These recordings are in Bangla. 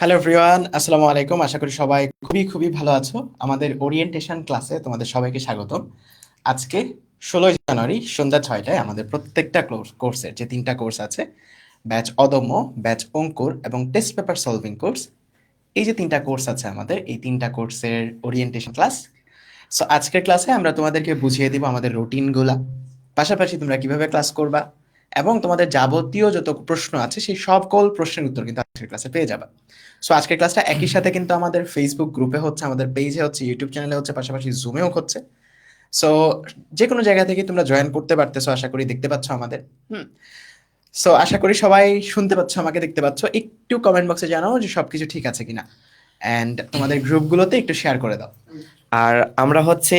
হ্যালো এভরিওয়ান, আসসালামু আলাইকুম। আশা করি সবাই খুবই খুবই ভালো আছো। আমাদের ওরিয়েন্টেশন ক্লাসে তোমাদের সবাইকে স্বাগতম। আজকে 16ই জানুয়ারি সন্ধ্যা 6টায় আমাদের প্রত্যেকটা কোর্সের যে তিনটা কোর্স আছে, ব্যাচ অদম্য, ব্যাচ অঙ্কুর এবং টেস্ট পেপার সলভিং কোর্স, এই যে তিনটা কোর্স আছে আমাদের, এই তিনটা কোর্সের ওরিয়েন্টেশন ক্লাস। সো আজকের ক্লাসে আমরা তোমাদেরকে বুঝিয়ে দিব আমাদের রুটিনগুলা, পাশাপাশি তোমরা কিভাবে ক্লাস করবা এবং তোমাদের যাবতীয় যত প্রশ্ন আছে সেই সকল প্রশ্নের উত্তর কিন্তু আজকের ক্লাসে পেয়ে যাবে। সো আজকের ক্লাসটা একই সাথে কিন্তু আমাদের ফেসবুক গ্রুপে হচ্ছে, আমাদের পেজে হচ্ছে, ইউটিউব চ্যানেলে হচ্ছে, পাশাপাশি জুমেও হচ্ছে। সো যে কোনো জায়গা থেকে তোমরা জয়েন করতে পারতেছো, আশা করি দেখতে পাচ্ছ আমাদের। হুম। সো আশা করি সবাই শুনতে পাচ্ছ, আমাকে দেখতে পাচ্ছ। একটু কমেন্ট বক্সে জানাও যে সবকিছু ঠিক আছে কিনা, অ্যান্ড তোমাদের গ্রুপগুলোতে একটু শেয়ার করে দাও। আর আমরা হচ্ছে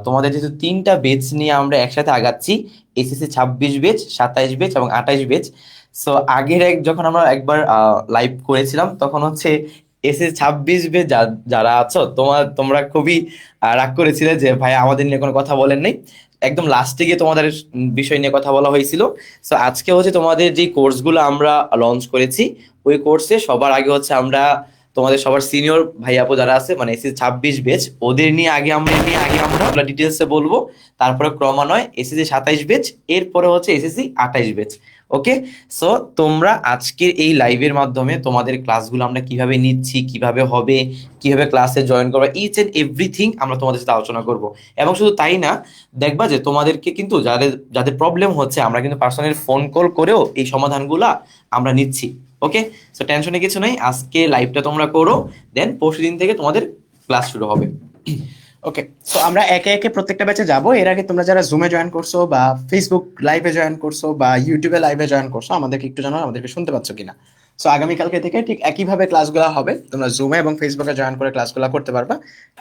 তোমাদের যেহেতু তিনটা বেচ নিয়ে আমরা একসাথে আগাচ্ছি, এসএসসি 26 বেচ, 27 বেচ এবং 28 বেচ। সো আগের যখন আমরা একবার লাইভ করেছিলাম তখন হচ্ছে এসএসসি 26 বেচ যারা আছো তোমরা খুবই রাগ করেছিলে যে ভাই আমাদের নিয়ে কোনো কথা বলেন নাই। একদম লাস্টে গিয়ে তোমাদের বিষয় নিয়ে কথা বলা হয়েছিল। সো আজকে হচ্ছে তোমাদের যে কোর্সগুলো আমরা লঞ্চ করেছি, ওই কোর্সে সবার আগে হচ্ছে আমরা তোমাদের সবার সিনিয়র ভাই আপু যারা আছে মানে এসএসসি 26 বেচ, ওদের নিয়ে আগে আমরা ডিটেলসে বলবো। তারপরে ক্রমান্বয়ে এসএসসি 27 বেচ, এরপরে হচ্ছে এসএসসি 28 বেচ। ওকে। সো তোমরা আজকের এই লাইভের মাধ্যমে তোমাদের ক্লাসগুলো আমরা কিভাবে নিচ্ছি, কিভাবে হবে, কিভাবে ক্লাসে জয়েন করবে, ইচ এন্ড এভরিথিং আমরা তোমাদের সাথে আলোচনা করব। এবং শুধু তাই না, দেখবা যে তোমাদেরকে কিন্তু যাদের যাদের প্রবলেম হচ্ছে আমরা কিন্তু পার্সোনালি ফোন কল করেও এই সমাধানগুলা আমরা নিচ্ছি। ওকে। সো টেনশনে কিছু নেই, আজকে লাইভটা তোমরা করো, দেন পরশু দিন থেকে তোমাদের ক্লাস শুরু হবে। ওকে। সো আমরা একে একে প্রত্যেকটা ব্যাচে যাব। এর আগে তোমরা যারা জুমে জয়েন করছো বা ফেসবুক লাইভে জয়েন করছো বা ইউটিউবে লাইভে জয়েন করছো, আমাদেরকে একটু জানাও আমাদেরকে শুনতে পাচ্ছ কিনা। সো আগামীকালকে থেকে ঠিক একইভাবে ক্লাসগুলো হবে, তোমরা জুমে এবং ফেসবুকে জয়েন করে ক্লাসগুলো করতে পারবা।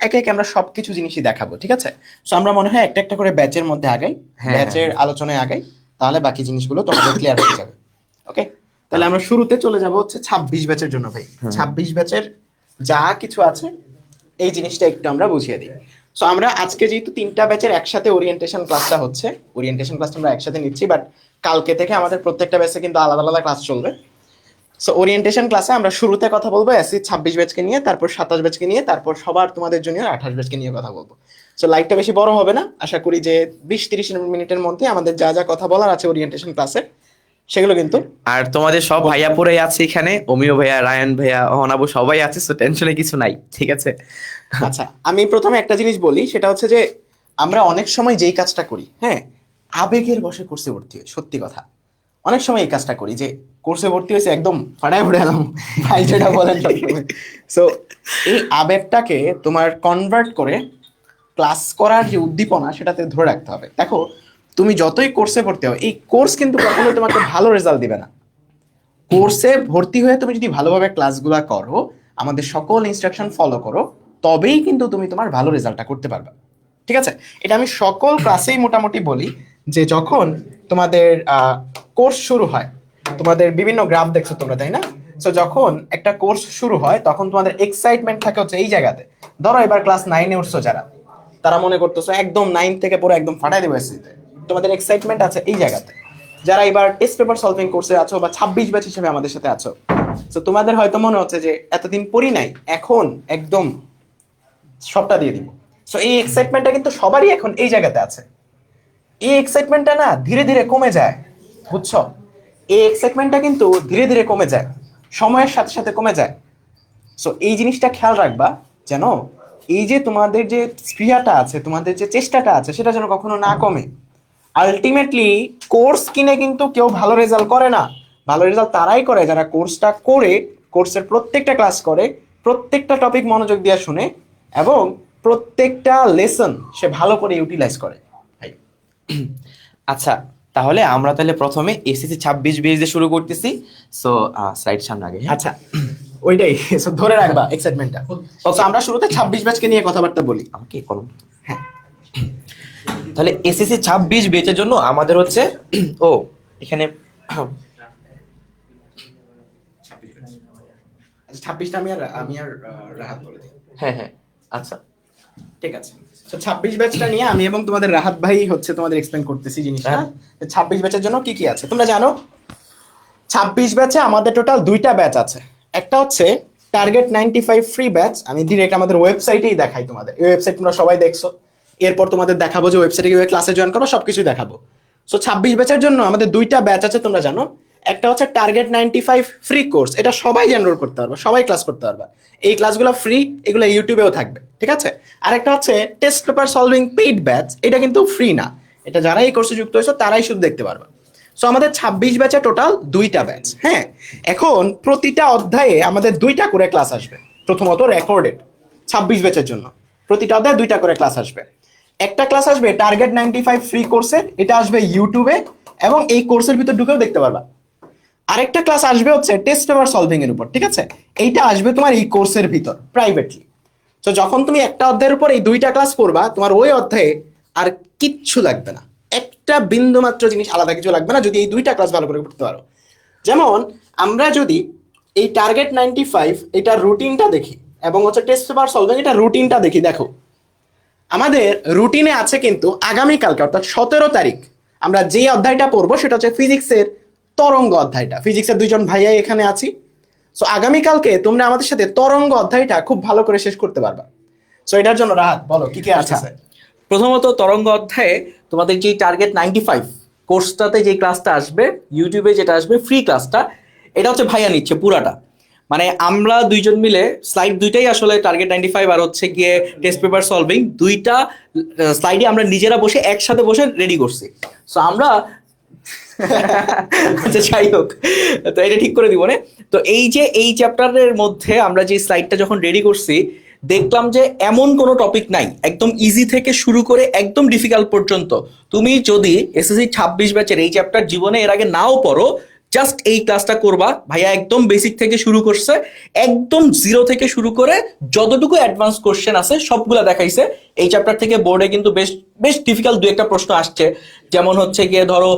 একে একে আমরা সবকিছু জিনিসই দেখাবো, ঠিক আছে? সো আমরা মনে হয় একটা একটা করে ব্যাচের মধ্যে আগাই, হ্যাঁ, ব্যাচের আলোচনায় আগাই, তাহলে বাকি জিনিসগুলো তোমাদের ক্লিয়ার হয়ে যাবে। ওকে। তাহলে আমরা শুরুতে চলে যাব হচ্ছে 26 ব্যাচের জন্য। ভাই, 26 ব্যাচের যা কিছু আছে এই জিনিসটা একটু আমরা বুঝিয়ে দিই। সো আমরা আজকে যেহেতু তিনটা ব্যাচের একসাথে ওরিয়েন্টেশন ক্লাসটা হচ্ছে, ওরিয়েন্টেশন ক্লাসটা আমরা একসাথে নিচ্ছি, বাট কালকে থেকে আমাদের প্রত্যেকটা ব্যাচে কিন্তু আলাদা আলাদা ক্লাস চলবে। সো ওরিয়েন্টেশন ক্লাসে আমরা শুরুতে কথা বলবো এসসি 26 ব্যাচকে নিয়ে, তারপর 27 ব্যাচকে নিয়ে, তারপর সবার তোমাদের জুনিয়র 28 ব্যাচকে নিয়ে কথা বলবো। সো লাইভটা বেশি বড় হবে না, আশা করি যে 20-30 মিনিটের মধ্যে আমাদের যা যা কথা বলার আছে ওরিয়েন্টেশন ক্লাসে সেগুলো কিন্তু। আর তোমাদের সব ভাইয়া পুরাই আছে এখানে, অমিয় ভাইয়া, রায়ান ভাইয়া, অহনাবু সবাই আছে। সো টেনশনে কিছু নাই, ঠিক আছে? আচ্ছা, আমি প্রথমে একটা জিনিস বলি, সেটা হচ্ছে যে আমরা অনেক সময় যেই কাজটা করি, হ্যাঁ, আবেগের বশে কোর্সে ভর্তি হয়। সত্যি কথা, অনেক সময় এই কাজটা করি যে কোর্সে ভর্তি হয়েছে একদম ফাটায় উঠে এলাম, ভাই যেটা বলেন সবসময়। সো এই আবেগটাকে তোমার কনভার্ট করে ক্লাস করার যে উদ্দীপনা সেটাতে ধরে রাখতে হবে। দেখো, তুমি যতই কোর্সে ভর্তি হও, এই কোর্স কিন্তু কখনোই তোমাকে ভালো রেজাল্ট দিবে না। কোর্সে ভর্তি হয়ে তুমি যদি ভালোভাবে ক্লাসগুলো করো, আমাদের সকল ইনস্ট্রাকশন ফলো করো, তবেই কিন্তু তুমি তোমার ভালো রেজাল্টটা করতে পারবে, ঠিক আছে? এটা আমি সকল ক্লাসেই মোটামুটি বলি যে যখন তোমাদের কোর্স শুরু হয়, তোমাদের বিভিন্ন গ্রাফ দেখছো তোমরা, তাই না? সো যখন একটা কোর্স শুরু হয় তখন তোমাদের এক্সাইটমেন্ট থাকে হচ্ছে এই জায়গাতে। ধরো এবার ক্লাস 9-এ উঠছো যারা, তারা মনে করতেছো একদম 9 থেকে পুরো একদম ফাটাই দেবো এসএসসিতে, তোমাদের এক্সাইটমেন্ট আছে এই জায়গাতে। যারা এবার টেস্ট পেপার সলভিং কোর্সে আছো বা 26 ব্যাচ হিসেবে আমাদের সাথে আছো, তো তোমাদের হয়তো মনে হচ্ছে যে এতদিন পড়ি নাই, এখন একদম সবটা দিয়ে দিব। সো এই এক্সাইটমেন্টটা কিন্তু সবারই এখন এই জায়গাতে আছে। এই এক্সাইটমেন্টটা না ধীরে ধীরে কমে যায়, বুঝছো? এই এক্সাইটমেন্টটা কিন্তু ধীরে ধীরে কমে যায়, সময়ের সাথে সাথে কমে যায়। সো এই জিনিসটা খেয়াল রাখবা যেন এই যে তোমাদের যে স্পৃহাটা আছে, তোমাদের যে চেষ্টাটা আছে, সেটা যেন কখনো না কমে। আলটিমেটলি কোর্স কিনে কিন্তু কেউ ভালো রেজাল্ট করে না। ভালো রেজাল্ট তারাই করে যারা কোর্সটা করে, কোর্সের প্রত্যেকটা ক্লাস করে, প্রত্যেকটা টপিক মনোযোগ দিয়ে শুনে এবং প্রত্যেকটা লেসন সে ভালো করে ইউটিলাইজ করে। ভাই, আচ্ছা, তাহলে আমরা প্রথমে এসএসসি 26 বেচ দিয়ে শুরু করতেছি। সো স্লাইড সামনে আগে, হ্যাঁ? আচ্ছা, ওইটাই। So, ধরে রাখবা এক্সাইটমেন্টটা। So, আমরা শুরুতে 26 ব্যাচকে নিয়ে কথাবার্তা বলি। আমাকে কলম। হ্যাঁ, তাহলে এসএসসি 26 বেচের জন্য আমাদের হচ্ছে ও এখানে 26টা আমি আর রাহাত বলে দিই। হ্যাঁ হ্যাঁ, আচ্ছা ঠিক আছে। তো 26 ব্যাচটা নিয়ে আমি এবং তোমাদের রাহাত ভাই হচ্ছে তোমাদের এক্সপ্লেন করতেছি জিনিসটা। হ্যাঁ। 26 ব্যাচের জন্য কি কি আছে তোমরা জানো? 26 ব্যাচে আমাদের টোটাল দুইটা ব্যাচ আছে। একটা হচ্ছে টার্গেট 95 ফ্রি ব্যাচ আমি ডিরেক্ট আমাদের ওয়েবসাইটেই দেখাই তোমাদের। এই ওয়েবসাইট তোমরা সবাই দেখছো, এরপর তোমাদের দেখাবো যে ওয়েবসাইটে কিভাবে ক্লাসে জয়েন করবো, সবকিছু দেখাবো। সো 26 ব্যাচের জন্য আমাদের দুইটা ব্যাচ আছে, তোমরা জানো। একটা হচ্ছে টার্গেট 95 ফ্রি কোর্স, এটা সবাই এনরোল করতে পারবে, সবাই ক্লাস করতে পারবে। এই ক্লাসগুলো ফ্রি, এগুলো ইউটিউবেও থাকবে, ঠিক আছে। আর একটা হচ্ছে test paper solving paid batch, এটা কিন্তু ফ্রি না, এটা যারা এই কোর্সে যুক্ত হয়েছে তারাই শুধু দেখতে পারবে। সো আমাদের 26 ব্যাচে টোটাল দুইটা ব্যাচ। হ্যাঁ, এখন প্রতিটা অধ্যায়ে আমাদের দুইটা করে ক্লাস আসবে। প্রথমত রেকর্ডেড 26 ব্যাচের জন্য প্রতিটা অধ্যায়ে দুইটা করে ক্লাস আসবে। একটা ক্লাস আসবে টার্গেট 95 ফ্রি কোর্সের, এটা আসবে ইউটিউবে এবং এই কোর্সের ভিতর ঢুকেও দেখতে পারবা। আরেকটা ক্লাস আসবে হচ্ছে টেস্ট পেপার সলভিং এর উপর, ঠিক আছে। এইটা আসবে তোমার এই কোর্সের ভিতর প্রাইভেটলি। তো যখন তুমি একটা অধ্যায়ের উপর এই দুইটা ক্লাস করবা, তোমার ওই অধ্যায়ে আর কিচ্ছু লাগবে না, একটা বিন্দু মাত্র জিনিস আলাদা কিছু লাগবে না, যদি এই দুইটা ক্লাস ভালো করে করতে পারো। যেমন আমরা যদি এই টার্গেট 95 এটা রুটিনটা দেখি এবং হচ্ছে টেস্ট পেপার সলভিং এটা রুটিনটা দেখি, দেখো আমাদের রুটিনে আছে কিন্তু আগামীকালকে অর্থাৎ 17 তারিখ আমরা যে অধ্যায়টা পড়বো সেটা হচ্ছে ফিজিক্সের তরঙ্গ অধ্যায়টা। ফিজিক্সের দুইজন ভাইয়া এখানে আছি। সো আগামীকালকে তোমরা আমাদের সাথে তরঙ্গ অধ্যায়টা খুব ভালো করে শেষ করতে পারবা। সো এটার জন্য রাহাত বলো কি কি আছে। প্রথমত তরঙ্গ অধ্যায়ে তোমাদের যে টার্গেট 95 কোর্সটাতে যে ক্লাসটা আসবে, ইউটিউবে যেটা আসবে ফ্রি ক্লাসটা, এটা হচ্ছে ভাইয়া নিচ্ছে পুরাটা। মানে আমরা দুইজন মিলে স্লাইড দুইটাই আসলে টার্গেট 95 আর হচ্ছে গিয়ে টেস্ট পেপার সলভিং দুইটা স্লাইডে আমরা নিজেরা বসে একসাথে বসে রেডি করছি। সো আমরা আচ্ছা যাই হোক, তো এটা ঠিক করে দিব না। তো এই যে এই চ্যাপ্টারের মধ্যে আমরা যে স্লাইডটা যখন রেডি করছি, দেখলাম যে এমন কোনো টপিক নাই একদম ইজি থেকে শুরু করে একদম ডিফিকাল্ট পর্যন্ত। তুমি যদি এসএসসি 26 ব্যাচের এই চ্যাপ্টার জীবনে এর আগে নাও পড়ো, জাস্ট এই ক্লাসটা করবা। ভাইয়া একদম বেসিক থেকে শুরু করছে, একদম জিরো থেকে শুরু করে যতটুকু অ্যাডভান্স কোশ্চেন আছে সবগুলা দেখাইছে। এই চ্যাপ্টার থেকে বোর্ডে কিন্তু বেশ বেশ ডিফিকাল্ট দু একটা প্রশ্ন আসছে, যেমন হচ্ছে গিয়ে ধরো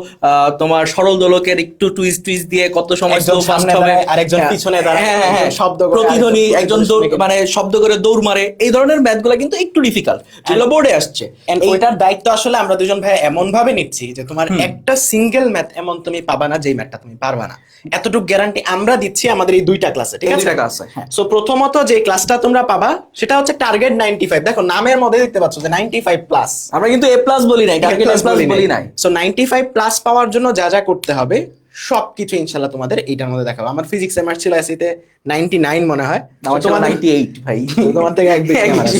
তোমার সরল দোলকের একটু টুইস্ট টুইস্ট দিয়ে কত সময় একজন slow fast সামনে হবে, দাঁড়ায়, আরেকজন হ্যাঁ, পিছনে দাঁড়ায়, হ্যাঁ, হ্যাঁ, একজন শব্দ করে, প্রতিধ্বনি, আরেকজন একজন দৌড় মানে শব্দ করে দৌড় মারে, এই ধরনের ম্যাথগুলো কিন্তু একটু ডিফিকাল্ট, যেগুলো বোর্ডে আসছে। ওইটার দায়িত্ব আসলে আমরা দুজন ভাই এমন ভাবে নিচ্ছি যে তোমার একটা সিঙ্গেল ম্যাথ এমন তুমি পাবা না যেই ম্যাথটা তুমি পারবা না, এতটুকু গ্যারান্টি আমরা দিচ্ছি আমাদের এই দুইটা ক্লাসে, ঠিক এই আছে। দুইটা ক্লাসে, হ্যাঁ। সো প্রথমত যে ক্লাসটা তোমরা পাবা সেটা হচ্ছে টার্গেট 95। দেখো নামের মধ্যে দেখতে পাচ্ছ যে 95 প্লাস, আমরা কিন্তু এ প্লাস বলি নাই, টার্গেট এ প্লাস বলি নাই। সো 95 প্লাস পাওয়ার জন্য যা যা করতে হবে সবকিছু ইনশাআল্লাহ তোমাদের এইটার মধ্যে দেখাবো। আমার ফিজিক্স এমআর ছিল এসিতে 99 মনে হয়, আমার ছিল 98 ভাই। তোমার থেকে এক বেশি আমার আছে।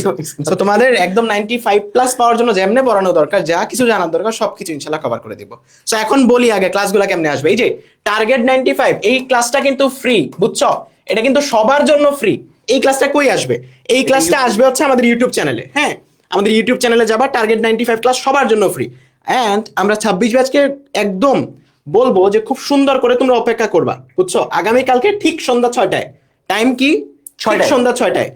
So তোমাদের একদম 95 প্লাস পাওয়ার জন্য যেমনে পড়ানো দরকার, যা কিছু জানার দরকার সবকিছু ইনশাআল্লাহ কভার করে দিব। সো এখন বলি আগে ক্লাসগুলো কেমনে আসবে। এই যে টার্গেট 95 এই ক্লাসটা কিন্তু ফ্রি, বুঝছো, এটা কিন্তু সবার জন্য ফ্রি। এই ক্লাসটা কই আসবে? এই ক্লাসটা আসবে হচ্ছে আমাদের ইউটিউব চ্যানেলে। হ্যাঁ, আমাদের ইউটিউব চ্যানেলে যাবা, টার্গেট 95 ক্লাস সবার জন্য ফ্রি। এন্ড আমরা 26 ব্যাচকে একদম বলবো যে খুব সুন্দর করে তোমরা অপেক্ষা করবা, বুঝছো। আগামীকালকে ঠিক সন্ধ্যা 6টায়, টাইম কি 6টায়, সন্ধ্যা 6টায়,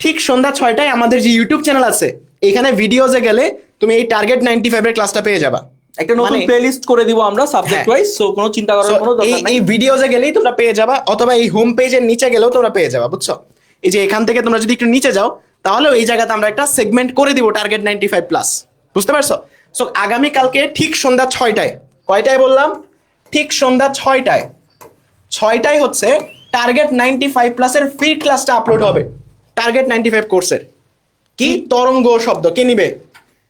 ঠিক সন্ধ্যা 6টায় আমাদের যে ইউটিউব চ্যানেল আছে এখানে ভিডিওজে গেলে তুমি এই টার্গেট 95 এর ক্লাসটা পেয়ে যাবা। একটা নতুন প্লেলিস্ট করে দিব আমরা সাবজেক্ট ওয়াইজ, সো কোনো চিন্তা করার কোনো দরকার নাই। এই ভিডিওজে গেলেই তোমরা পেয়ে যাবা, অথবা এই হোম পেজের নিচে গেলেও তোমরা পেয়ে যাবা, বুঝছো। এই যে এখান থেকে তোমরা যদি একটু নিচে যাও তাহলে এই জায়গাতে আমরা একটা সেগমেন্ট করে দিব টার্গেট 95 প্লাস, বুঝতে পারছো। সো আগামীকালকে ঠিক সন্ধ্যা 6টায়, কয়টায় বললাম? ঠিক সন্ধ্যা 6টায়, 6টায় হচ্ছে টার্গেট 95 প্লাসের ফ্রি ক্লাসটা আপলোড হবে। টার্গেট 95 কোর্সের কি তরঙ্গ শব্দ কে নিবে?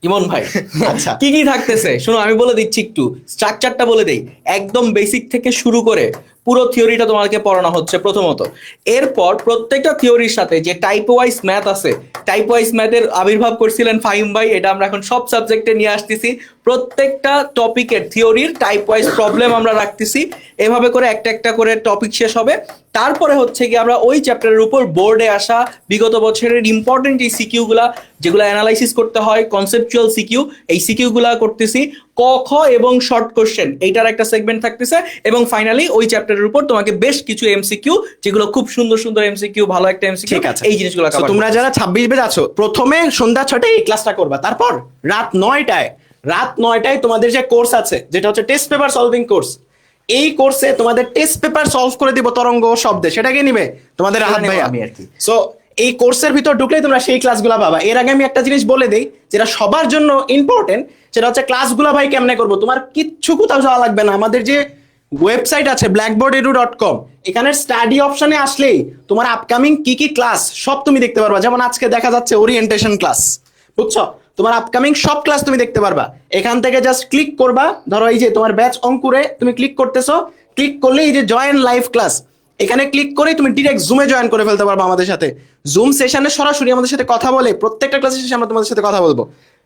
ইমন ভাই। আচ্ছা। কি কি থাকতেছে শোনো, আমি বলে দিচ্ছি, একটু স্ট্রাকচারটা বলে দেই। একদম বেসিক থেকে শুরু করে পুরো থিওরিটা তোমাকে পড়ানো হচ্ছে প্রথমত। এরপর প্রত্যেকটা থিওরির সাথে যে টাইপ ওয়াইজ ম্যাথ আছে, টাইপ ওয়াইজ ম্যাথের আবির্ভাব করছিলেন ফাহিম ভাই, এটা আমরা এখন সব সাবজেক্টে নিয়ে আসতেছি। প্রত্যেকটা টপিকের থিওরির টাইপ ওয়াইজ প্রবলেম আমরা রাখতেছি, এভাবে করে একটা একটা করে টপিক শেষ হবে। তারপরে হচ্ছে কি আমরা ওই চ্যাপ্টারের উপর বোর্ডে আসা বিগত বছরের ইম্পর্টেন্ট এই সিকিউ গুলা, যেগুলো অ্যানালাইসিস করতে হয়, কনসেপচুয়াল সিকিউ, এই সিকিউ গুলা করতেছি। ক খ এবং শর্ট কোশ্চেন এইটার একটা সেগমেন্ট থাকতেছে, এবং ফাইনালি ওই চ্যাপ্টারের উপর তোমাকে বেশ কিছু এমসিকিউ, যেগুলো খুব সুন্দর সুন্দর এমসিকিউ, ভালো একটা এমসিকিউ, ঠিক আছে। এই জিনিসগুলো So, তোমরা যারা 26 বেজ আছো প্রথমে সন্ধ্যা 6টায় এই ক্লাসটা করবা, তারপর রাত 9টায় তোমাদের যে কোর্স আছে যেটা হচ্ছে টেস্ট পেপার সলভিং কোর্স, এই কোর্সে তোমাদের টেস্ট পেপার সলভ করে দিব তরঙ্গ শব্দে, সেটা কে নিবে? তোমাদের রাহাত ভাই, আমি আর কি। সো এই কোর্সের ভিতর ঢুকলেই তোমরা সেই ক্লাসগুলো পাবা। এর আগে আমি একটা জিনিস বলে দেই যেটা সবার জন্য ইম্পর্টেন্ট, সেটা হচ্ছে ক্লাসগুলো ভাই কেমনে করবো। তোমার কিচ্ছু কোথাও যাওয়া লাগবে না, আমাদের যে ওয়েবসাইট আছে blackboardedu.com, এখানে স্টাডি অপশনে আসলেই তোমার আপকামিং কি কি ক্লাস সব তুমি দেখতে পারবা। যেমন আজকে দেখা যাচ্ছে ওরিয়েন্টেশন ক্লাস, বুঝছো? তোমার আপকামিং সব ক্লাস তুমি দেখতে পারবা। এখান থেকে জাস্ট ক্লিক করবা, ধরো এই যে তোমার ব্যাচ অঙ্কুরে তুমি ক্লিক করতেছো, ক্লিক করলে এই যে জয়েন লাইভ ক্লাস, এখানে ক্লিক করে তুমি ডিরেক্ট জুমে জয়েন করে ফেলতে পারবা আমাদের সাথে। জুম সেশনে সরাসরি আমাদের সাথে কথা বলে, প্রত্যেকটা ক্লাসের শেষে আমরা তোমাদের সাথে কথা বলবো,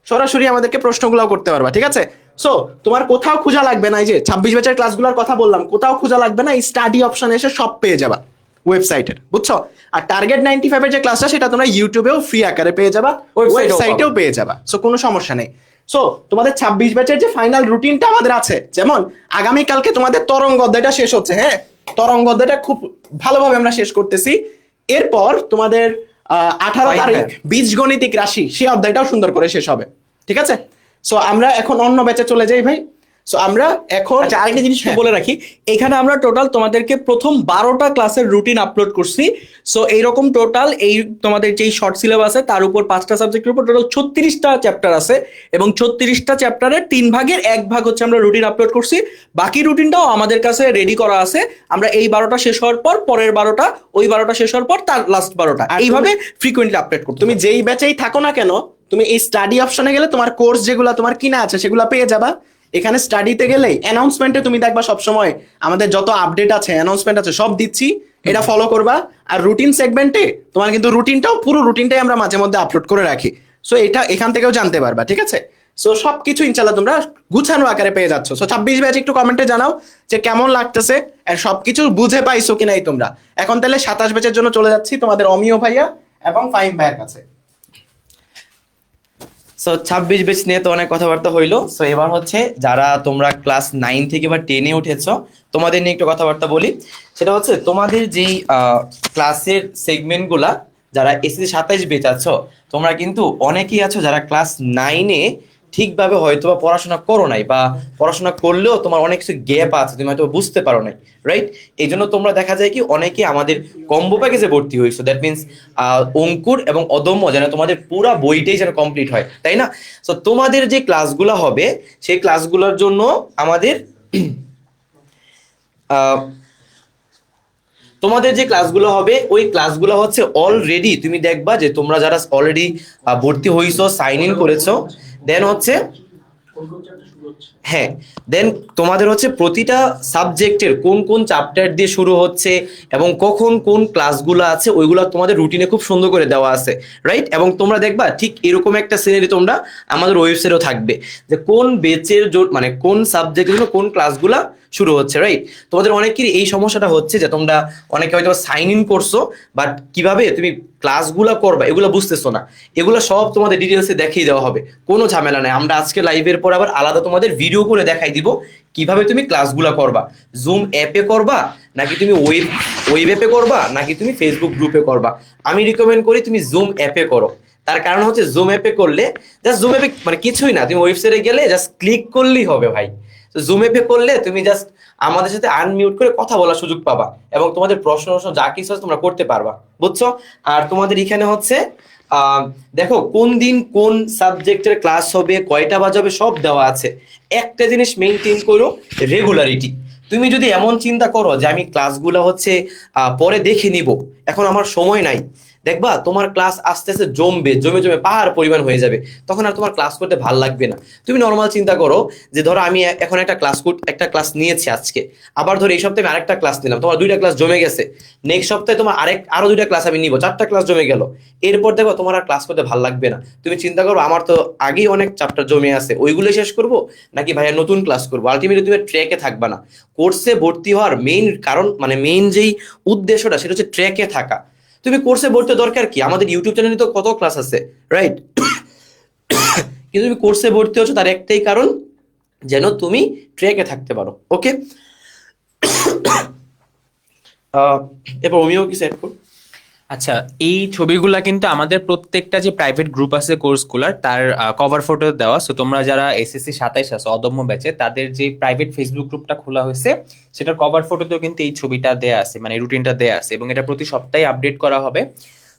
সরাসরি আমাদেরকে প্রশ্নগুলো করতে পারবা, ঠিক আছে? সো তোমার কোথাও খোঁজা লাগবে না, এই যে 26 ব্যাচের ক্লাসগুলোর কথা বললাম, কোথাও খোঁজা লাগবে না, এই স্টাডি অপশনে এসে সব পেয়ে যাবা ওয়েবসাইটের, বুঝছো? আর টার্গেট 95 এর যে ক্লাসটা সেটা তোমরা ইউটিউবেও ফ্রি আকারে পেয়ে যাবা, ওয়েবসাইটেও পেয়ে যাবা, সো কোনো সমস্যা নেই। সো তোমাদের 26 ব্যাচের যে ফাইনাল রুটিনটা আমাদের আছে, যেমন আগামী কালকে তোমাদের তরঙ্গ অধ্যায়টা শেষ হচ্ছে, হ্যাঁ, তরঙ্গ অধ্যায়টা খুব ভালোভাবে আমরা শেষ করতেছি। এরপর তোমাদের 18 তারিখ বীজগণিতিক রাশি, সেই অধ্যায়টাও সুন্দর করে শেষ হবে, ঠিক আছে? সো আমরা এখন অন্য ব্যাচে চলে যাই ভাই। সো আমরা এখন আচ্ছা, আরেকটা জিনিস বলে রাখি, এখানে আমরা টোটাল তোমাদেরকে প্রথম 12টা ক্লাসের রুটিন আপলোড করছি। সো এইরকম টোটাল এই তোমাদের যেই শর্ট সিলেবাস আছে তার উপর 5টা সাবজেক্টের উপর টোটাল 36টা চ্যাপ্টার আছে, এবং 36টা চ্যাপ্টারের 3 ভাগের 1 ভাগ হচ্ছে আমরা রুটিন আপলোড করছি। বাকি রুটিনটাও আমাদের কাছে রেডি করা আছে। আমরা এই 12টা শেষ হওয়ার পর পরের 12টা, ওই 12টা শেষ হওয়ার পর তার লাস্ট 12টা, এইভাবে ফ্রিকোয়েন্টলি আপডেট করতে তুমি যেই ব্যাচেই থাকো না কেন, তুমি এই স্টাডি অপশনে গেলে তোমার কোর্স যেগুলো তোমার কিনা আছে সেগুলো পেয়ে যাবা। এখানে স্টাডিতে গেলেই অ্যানাউন্সমেন্টে তুমি দেখবা সবসময় আমাদের যত আপডেট আছে, অ্যানাউন্সমেন্ট আছে, সব দিচ্ছি, এটা ফলো করবা। আর রুটিন সেগমেন্টে তোমার কিন্তু রুটিনটাও, পুরো রুটিনটাই আমরা মাঝে মধ্যে আপলোড করে রাখি, সো এটা এখান থেকেও জানতে পারবা, ঠিক আছে? সো সবকিছু ইনশাল্লাহ তোমরা গুছানো আকারে পেয়ে যাচ্ছ। সো 26 ব্যাচ একটু কমেন্টে জানাও যে কেমন লাগতেছে, আর সবকিছু বুঝে পাইছো কিনাই তোমরা। এখন তাহলে 27 ব্যাচের জন্য চলে যাচ্ছি তোমাদের অমিয় ভাইয়া এবং ফাহিম ভাইয়ের কাছে। সো 26 ব্যাচ নিয়ে তো অনেক কথাবার্তা হইলো। সো এবার হচ্ছে যারা তোমরা ক্লাস 9 থেকে বা 10-এ উঠেছো, তোমাদের নিয়ে একটু কথাবার্তা বলি। সেটা হচ্ছে তোমাদের যেই ক্লাসের সেগমেন্টগুলা, যারা এসএসসি 27 ব্যাচ আছো, তোমরা কিন্তু অনেকেই আছো যারা ক্লাস 9-এ ঠিকভাবে হয়তো বা পড়াশোনা করো নাই, বা পড়াশোনা করলেও তোমার অনেক কিছু গ্যাপ আছে, তুমি হয়তো বুঝতে পারো নাই, রাইট? এই জন্য তোমরা দেখা যায় কি অনেকে আমাদের কম্বো প্যাকেজে ভর্তি হয়েছো, দ্যাট মিনস অঙ্কুর এবং অদম্য যেন তোমাদের পুরা বইটাই যেন কমপ্লিট হয়, তাই না? সো তোমাদের যে ক্লাসগুলো হবে সেই ক্লাসগুলোর জন্য আমাদের তোমাদের যে ক্লাসগুলো হবে ওই ক্লাসগুলো হচ্ছে অলরেডি তুমি দেখবা যে তোমরা যারা অলরেডি ভর্তি হইছো, সাইন ইন করেছো, দেন হচ্ছে হ্যাঁ, দেন তোমাদের হচ্ছে প্রতিটা সাবজেক্টের কোন কোন চ্যাপ্টার দিয়ে শুরু হচ্ছে এবং কখন কোন ক্লাসগুলো আছে ওইগুলো তোমাদের রুটিনে খুব সুন্দর করে দেওয়া আছে, রাইট? এবং তোমরা দেখবা ঠিক এরকম একটা সিনারি তোমরা আমাদের ওয়েবসাইটেও থাকবে যে কোন বেচের মানে কোন সাবজেক্টের জন্য কোন ক্লাসগুলা শুরু হচ্ছে, রাইট? তোমাদের অনেকেরই এই সমস্যাটা হচ্ছে যে তোমরা অনেকে হয়তো সাইন ইন করছো, বাট কিভাবে তুমি ক্লাসগুলো করবা এগুলো বুঝতেছো না। এগুলো সব তোমাদের ডিটেলসে দেখিয়ে দেওয়া হবে, কোনো ঝামেলা নাই। আমরা আজকে লাইভের পর আবার আলাদা তোমাদের ভিডিও করে দেখাই দিব কিভাবে তুমি ক্লাসগুলো করবা। জুম অ্যাপে করবা নাকি তুমি ওয়েব অ্যাপে করবা নাকি তুমি ফেসবুক গ্রুপে করবা, আমি রিকমেন্ড করি তুমি জুম অ্যাপে করো। তার কারণ হচ্ছে জুম অ্যাপে করলে জাস্ট জুম অ্যাপে মানে কিছুই না, তুমি ওয়েবসাইটে গেলে জাস্ট ক্লিক করলেই হবে ভাই। তো জুম অ্যাপে করলে তুমি জাস্ট আমাদের সাথে আনমিউট করে কথা বলার সুযোগ পাবা এবং তোমাদের প্রশ্ন যা কিছু আছে তোমরা করতে পারবা, বুঝছো? আর তোমাদের এখানে হচ্ছে দেখো কোন দিন কোন সাবজেক্টের ক্লাস হবে, কয়টা বাজাবে, সব দেওয়া আছে। একটা জিনিস মেইনটেইন করো, রেগুলারিটি। তুমি যদি এমন চিন্তা করো যে আমি ক্লাসগুলো হচ্ছে পরে দেখে নিব, এখন আমার সময় নাই, দেখবা তোমার ক্লাস আস্তে আস্তে জমবে, জমে জমে পাহাড় পরিমাণ হয়ে যাবে, তখন আর তোমার ক্লাস করতে ভালো লাগবে না। তুমি নর্মাল চিন্তা করো যে ধরো আমি এখন একটা ক্লাস নিয়েছি আজকে, আবার ধরো এই সপ্তাহে আমি আরেকটা ক্লাস নিলাম, তোমার 2টা ক্লাস জমে গেছে, নেক্সট সপ্তাহে তোমার আরো 2টা ক্লাস আমি নিব, 4টা ক্লাস জমে গেল, এরপর দেখো তোমার আর ক্লাস করতে ভালো লাগবে না। তুমি চিন্তা করো আমার তো আগেই অনেক চ্যাপ্টার জমে আছে, ওইগুলো শেষ করব নাকি ভাইয়া নতুন ক্লাস করবো, আলটিমেটলি তুমি ট্র্যাকে থাকবা না। কোর্সে ভর্তি হওয়ার মেইন কারণ মানে মেইন যেই উদ্দেশ্যটা সেটা হচ্ছে ট্র্যাকে থাকা। তুমি কোর্সে ভর্তি দরকার কি, আমাদের ইউটিউব চ্যানেলে তো কত ক্লাস আছে, রাইট? কিন্তু তুমি কোর্সে ভর্তি হচ্ছ তার একটাই কারণ যেন তুমি ট্র্যাকে থাকতে পারো, ওকে? এবার অমিও কি সেট করো। আচ্ছা, এই ছবিগুলা কিন্তু আমাদের প্রত্যেকটা যে প্রাইভেট গ্রুপ আছে কোর্সগুলার তার কভার ফটো দেওয়া। সো তোমরা যারা এসএসসি 27 আছে অদম্য ব্যাচে, তাদের যে প্রাইভেট ফেসবুক গ্রুপটা খোলা হয়েছে সেটার কভার ফটোতেও কিন্তু এই ছবিটা দেয়া আছে, মানে রুটিনটা দেয়া আছে, এবং এটা প্রতি সপ্তাহে আপডেট করা হবে।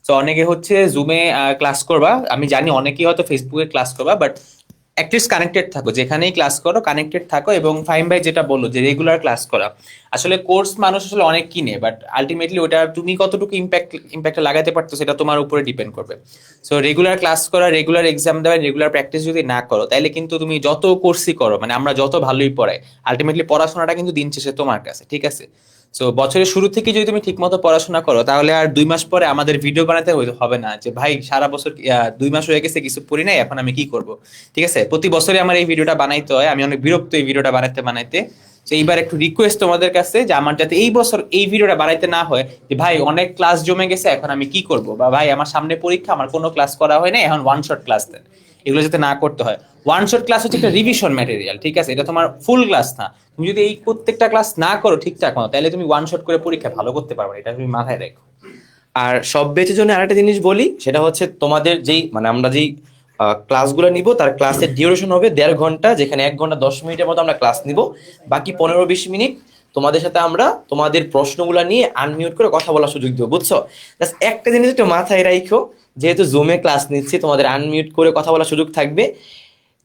সো অনেকে হচ্ছে জুমে ক্লাস করবা, আমি জানি অনেকেই হয়তো ফেসবুকে ক্লাস করবা, বাট অ্যাটলিস্ট কানেক্টেড থাকো, যেখানেই ক্লাস করো কানেক্টেড থাকো। এবং ফাহিম ভাই যেটা বললো যে রেগুলার ক্লাস করা, আসলে কোর্স মানুষ আসলে অনেক কিনে, বাট আলটিমেটলি ওটা তুমি কতটুকু ইম্প্যাক্ট লাগাতে পারতো সেটা তোমার উপরে ডিপেন্ড করবে। সো রেগুলার ক্লাস করা, রেগুলার এক্সাম দেওয়া, রেগুলার প্র্যাকটিস যদি না করো তাহলে কিন্তু তুমি যত কোর্সই করো, মানে আমরা যত ভালোই পড়াই, আলটিমেটলি পড়াশোনাটা কিন্তু দিন শেষে তোমার কাছে, ঠিক আছে? সো বছরের শুরু থেকে যদি তুমি ঠিকমতো পড়াশোনা করো তাহলে আর 2 মাস পরে আমাদের ভিডিও বানাতে হবে না যে ভাই সারা বছর 2 মাস হয়ে গেছে কিছু পড়ি নাই, এখন আমি কি করব। ঠিক আছে, প্রতি বছরে আমার এই ভিডিওটা বানাইতে হয়, আমি অনেক বিরক্ত এই ভিডিওটা বানাইতে। তো এইবার একটু রিকোয়েস্ট তোমাদের কাছে যে আমার যাতে এই বছর এই ভিডিওটা বানাইতে না হয় যে ভাই অনেক ক্লাস জমে গেছে এখন আমি কি করব, বা ভাই আমার সামনে পরীক্ষা আমার কোনো ক্লাস করা হয় না এখন ওয়ান শট ক্লাস দেন, এগুলো যাতে না করতে হয়। ওয়ান শট ক্লাস হচ্ছে একটা রিভিশন ম্যাটেরিয়াল, ঠিক আছে, এটা তোমার ফুল ক্লাস না। তুমি যদি এই প্রত্যেকটা ক্লাস না করো ঠিকঠাক মতো তাহলে তুমি ওয়ান শট করে পরীক্ষা ভালো করতে পারবে না, এটা তুমি মাথায় রেখো। আর সব ব্যাচের জন্য আরেকটা জিনিস বলি, সেটা হচ্ছে তোমাদের যেই মানে আমরা যেই ক্লাসগুলো নিব তার ক্লাসের ডিউরেশন হবে 1.5 ঘন্টা, যেখানে 1 ঘন্টা 10 মিনিটের মতো আমরা ক্লাস নিব, বাকি 15-20 মিনিট তোমাদের সাথে আমরা তোমাদের প্রশ্নগুলো নিয়ে আনমিউট করে কথা বলার সুযোগ দেবো, বুঝছো? জাস্ট একটা জিনিস একটু মাথায় রাখো, যেহেতু জুমে ক্লাস নিচ্ছি তোমাদের আনমিউট করে কথা বলার সুযোগ থাকবে।